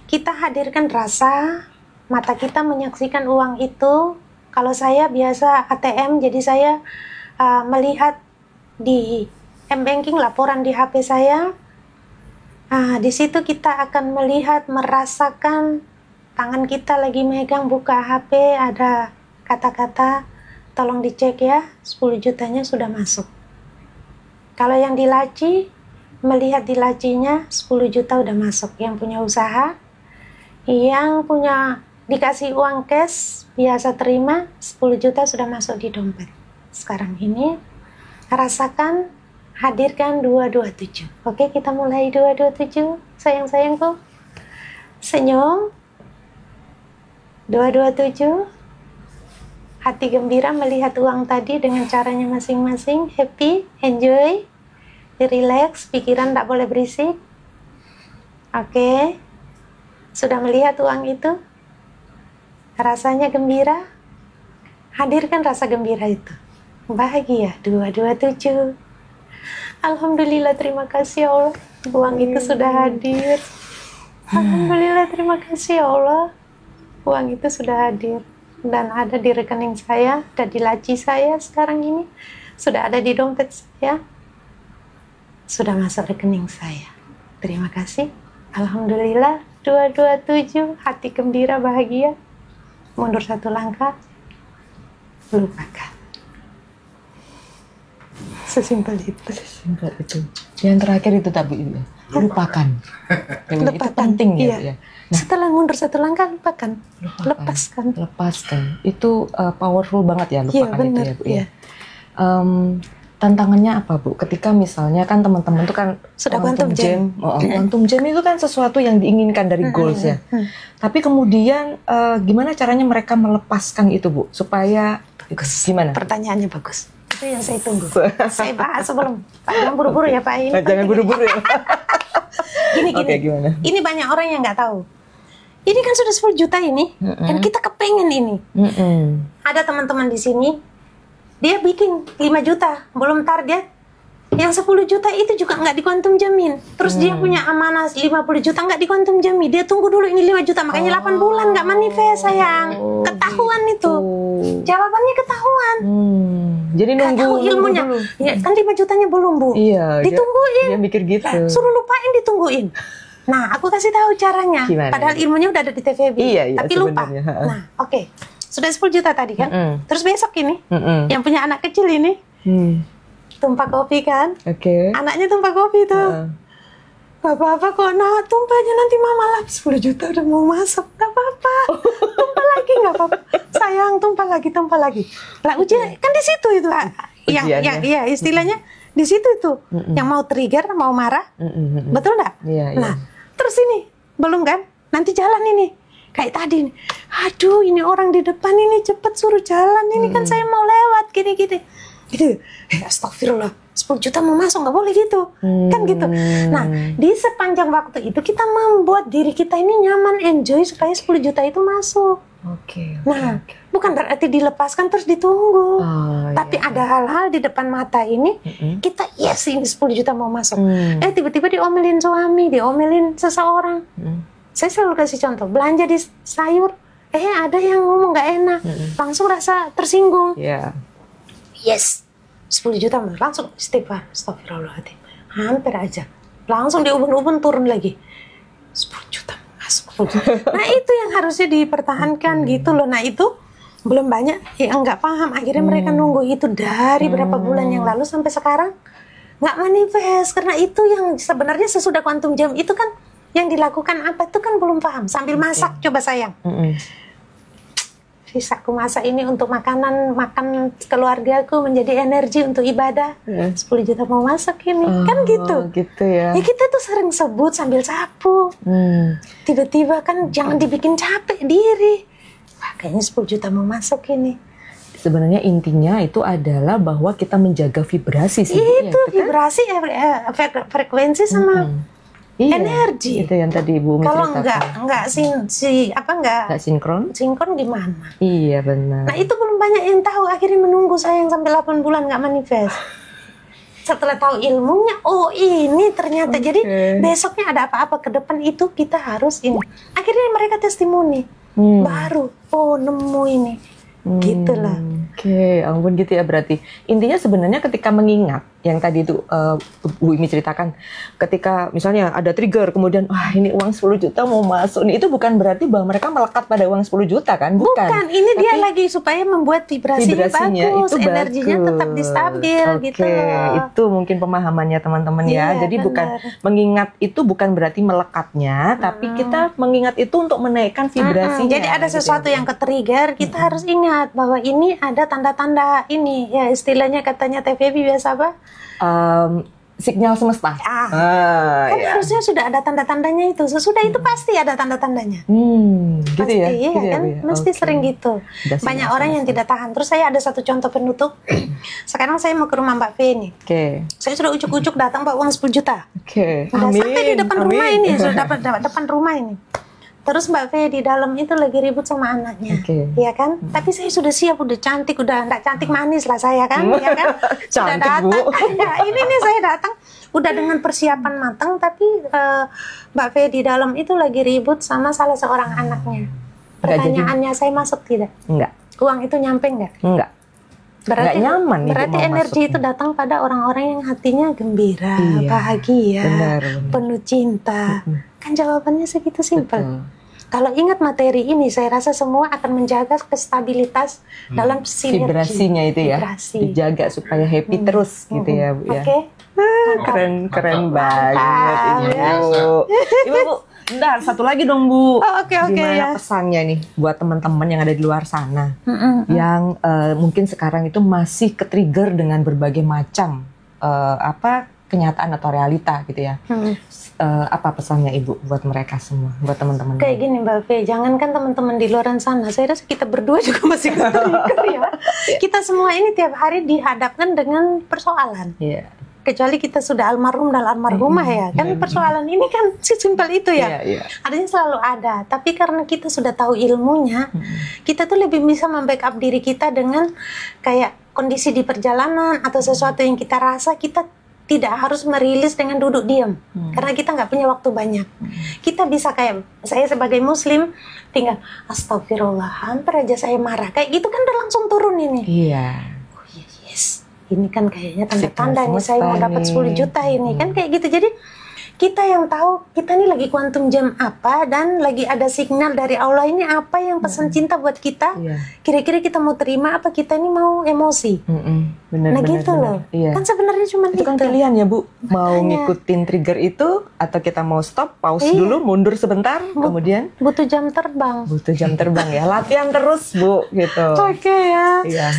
kita hadirkan rasa, mata kita menyaksikan uang itu. Kalau saya biasa ATM, jadi saya melihat di M-Banking, laporan di HP saya. Di situ kita akan melihat, merasakan tangan kita lagi megang buka HP, ada kata-kata, tolong dicek ya, 10 jutanya sudah masuk. Kalau yang di laci, melihat di lacinya 10 juta udah masuk. Yang punya usaha, yang punya dikasih uang cash, biasa terima, 10 juta sudah masuk di dompet. Sekarang ini, rasakan, hadirkan 227. Oke, kita mulai 227. Sayang-sayangku, senyum. 227. Hati gembira melihat uang tadi dengan caranya masing-masing. Happy, enjoy, relax, pikiran tak boleh berisik. Oke, sudah melihat uang itu? Rasanya gembira? Hadirkan rasa gembira itu. Bahagia. 227. Alhamdulillah, terima kasih ya Allah, uang itu sudah hadir. Alhamdulillah, terima kasih ya Allah, uang itu sudah hadir dan ada di rekening saya, ada di laci saya sekarang ini, sudah ada di dompet saya, sudah masuk rekening saya. Terima kasih. Alhamdulillah. 227. Hati gembira, bahagia. Mundur satu langkah, lupakan. Sesimpel itu. Sesimpel itu. Yang terakhir itu tapi lupakan. Itu penting ya. Iya. Nah, setelah mundur satu langkah, lupakan. Lepaskan. Itu powerful banget ya, lupakan. Iya, benar, itu ya, Bu. Iya. Tantangannya apa, Bu? Ketika misalnya kan teman-teman itu kan sudah quantum jam. Quantum jam itu kan sesuatu yang diinginkan dari goals ya. Tapi kemudian gimana caranya mereka melepaskan itu, Bu? Supaya gimana? Pertanyaannya bagus. Itu yang saya tunggu. Saya bahas sebelum. Pak, jangan buru-buru ya, Pak. Ini jangan buru-buru ya. Gini. Oke, gimana? Ini banyak orang yang nggak tahu. Ini kan sudah 10 juta ini, dan kita kepengen ini. Ada teman-teman di sini, dia bikin 5 juta, belum target. Yang 10 juta itu juga nggak di quantum jamin. Terus dia punya amanah 50 juta nggak di quantum jamin. Dia tunggu dulu ini 5 juta, makanya 8 bulan nggak manifest, sayang. Ketahuan itu. Jawabannya ketahuan. Jadi nunggu ilmunya. Dulu. Ya, kan 5 jutanya belum, Bu. Iya. Ditungguin. Dia mikir gitu. Suruh lupain, ditungguin. Nah, aku kasih tahu caranya. Gimana? Padahal ilmunya udah ada di TVB. Iya, tapi lupa. Nah, oke. Sudah 10 juta tadi kan. Terus besok ini, yang punya anak kecil ini, tumpah kopi kan. Anaknya tumpah kopi tuh. Gak apa-apa kok, nah tumpahnya nanti mama lah. 10 juta udah mau masuk. Gak apa-apa. Tumpah lagi, gak apa-apa. Sayang, tumpah lagi. Lah ujian kan di situ itu. Yang istilahnya di situ itu. Yang mau trigger, mau marah. Betul nggak? Nah, terus ini belum kan? Nanti jalan ini. Kayak tadi nih. Aduh, ini orang di depan ini cepet suruh jalan. Ini kan saya mau lewat gini-gini. Gitu. Astagfirullah. 10 juta mau masuk, nggak boleh gitu. Kan gitu. Nah, di sepanjang waktu itu kita membuat diri kita ini nyaman, enjoy supaya 10 juta itu masuk. Nah, bukan berarti dilepaskan terus ditunggu. Tapi ada hal-hal di depan mata ini, kita yes ini 10 juta mau masuk. Tiba-tiba diomelin suami, diomelin seseorang. Saya selalu kasih contoh, belanja di sayur, ada yang ngomong nggak enak, langsung rasa tersinggung. Yes, 10 juta langsung istighfar, astagfirullahaladzim, hampir aja, langsung di ubun-ubun turun lagi, 10 juta masuk. Nah itu yang harusnya dipertahankan gitu loh. Nah itu belum banyak yang nggak paham, akhirnya mereka nunggu itu dari berapa bulan yang lalu sampai sekarang nggak manifest, karena itu yang sebenarnya sesudah quantum jam itu kan yang dilakukan apa itu kan belum paham. Sambil masak coba sayang, Bisa aku masak ini untuk makan keluargaku, menjadi energi untuk ibadah. 10 juta mau masak ini, kan gitu. Gitu ya. Ya kita tuh sering sebut sambil sapu. Tiba-tiba kan jangan dibikin capek diri. Wah, kayaknya 10 juta mau masuk ini. Sebenarnya intinya itu adalah bahwa kita menjaga vibrasi sih. Itu vibrasi, frekuensi sama energi. Itu yang tadi Bu Umi Kalau ceritakan. nggak sinkron gimana? Iya benar. Nah itu belum banyak yang tahu. Akhirnya menunggu saya yang sampai 8 bulan nggak manifest. Setelah tahu ilmunya, oh ini ternyata. Jadi besoknya ada apa-apa ke depan itu kita harus ini. Akhirnya mereka testimoni baru. Oh nemu ini. Gitulah. Oke, ampun gitu ya berarti. Intinya sebenarnya ketika mengingat yang tadi itu Bu Imi ceritakan, ketika misalnya ada trigger kemudian wah ini uang 10 juta mau masuk nih, itu bukan berarti bahwa mereka melekat pada uang 10 juta kan? Bukan. Ini dia lagi supaya membuat vibrasinya bagus, itu energinya bagus. tetap stabil gitu. Itu mungkin pemahamannya teman-teman ya. Jadi benar. Bukan mengingat itu bukan berarti melekatnya, tapi kita mengingat itu untuk menaikkan vibrasinya. Jadi ada sesuatu yang ke-trigger, kita harus ingat bahwa ini ada tanda-tanda ini ya, istilahnya katanya TVB biasa apa? Sinyal semesta. Harusnya sudah ada tanda-tandanya itu. Sesudah itu pasti ada tanda-tandanya. Gitu pasti, ya? Iya, gitu kan? Ya, Mesti sering gitu. Banyak orang yang tidak tahan. Terus saya ada satu contoh penutup. Sekarang saya mau ke rumah Mbak V nih. Saya sudah ujuk-ujuk datang bawa uang 10 juta. Udah sampai di depan rumah ini. Sudah dapat depan rumah ini. Terus Mbak V di dalam itu lagi ribut sama anaknya, ya kan? Tapi saya sudah siap, udah cantik, udah enggak cantik manis lah saya kan, ya kan? Sudah datang, ya, ini nih saya datang, udah dengan persiapan matang, tapi Mbak V di dalam itu lagi ribut sama salah seorang anaknya. Pertanyaannya, saya masuk tidak? Enggak. Uang itu nyampe enggak? Enggak. Berarti nggak nyaman. Berarti energi itu datang pada orang-orang yang hatinya gembira, bahagia, penuh cinta. Kan jawabannya segitu simpel. Kalau ingat materi ini, saya rasa semua akan menjaga kestabilitas dalam sinergi. Vibrasinya itu ya, dijaga supaya happy terus gitu ya Bu ya. Keren banget Ibu. Ibu, bentar, satu lagi dong Bu. Gimana pesannya nih buat teman-teman yang ada di luar sana, yang mungkin sekarang itu masih ke-trigger dengan berbagai macam kenyataan atau realita gitu ya. Apa pesannya Ibu buat mereka semua, buat teman-teman? Kayak gini Mbak V, jangankan teman-teman di luar sana, saya rasa kita berdua juga masih ke-trigger ya. Kita semua ini tiap hari dihadapkan dengan persoalan. Kecuali kita sudah almarhum dan almarhumah ya, kan persoalan ini kan simpel itu ya. Artinya selalu ada, tapi karena kita sudah tahu ilmunya, kita tuh lebih bisa membackup diri kita dengan kayak kondisi di perjalanan atau sesuatu yang kita rasa, kita tidak harus merilis dengan duduk diam, karena kita nggak punya waktu banyak. Kita bisa kayak saya sebagai muslim tinggal astagfirullah, hampir aja saya marah kayak gitu kan udah langsung turun ini. Oh yes, ini kan kayaknya tanda-tanda nih saya mau dapat 10 juta ini kan kayak gitu. Jadi kita yang tahu kita ini lagi quantum jam apa dan lagi ada signal dari Allah ini apa yang pesan cinta buat kita. Kira-kira kita mau terima apa kita ini mau emosi. Nah gitu loh. Kan sebenarnya cuma itu kan pilihan ya Bu. Mau ngikutin trigger itu atau kita mau stop, pause dulu, mundur sebentar, kemudian butuh jam terbang. Butuh jam terbang ya. Latihan terus Bu gitu. Ya.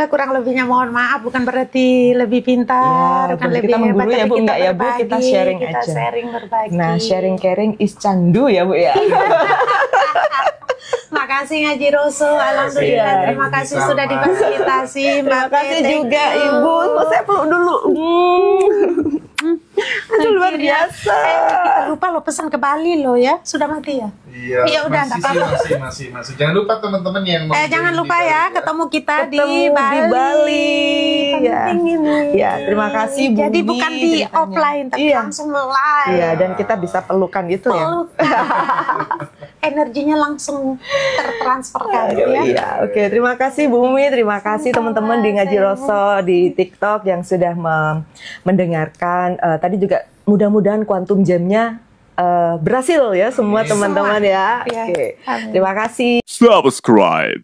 Kurang lebihnya mohon maaf, bukan berarti lebih pintar, bukan lebih kita mengguru ya Bu, enggak ya Bu, kita sharing kita aja. Sharing berbagi. Nah, sharing caring is candu ya Bu ya. Makasih Ngaji Roso, alhamdulillah. Terima kasih sudah difasilitasi. Terima kasih juga Ibu. Saya peluk dulu. Aduh luar biasa. Kita lupa lo pesan ke Bali lo ya. Sudah mati ya? Iya, udah enggak apa-apa. Masih. Jangan lupa teman-teman yang mau jangan lupa ya, ketemu kita di Bali. Penting ini. Ya, terima kasih Bu. Jadi bukan di offline tapi langsung live. Iya, dan kita bisa pelukan itu ya. Energinya langsung tertransferkan ya. Iya, oke. Terima kasih Bu Umi, terima kasih teman-teman di Ngaji Roso di TikTok yang sudah mendengarkan. Tadi juga mudah-mudahan quantum jamnya berhasil ya semua teman-teman ya. Oke. Terima kasih. Subscribe.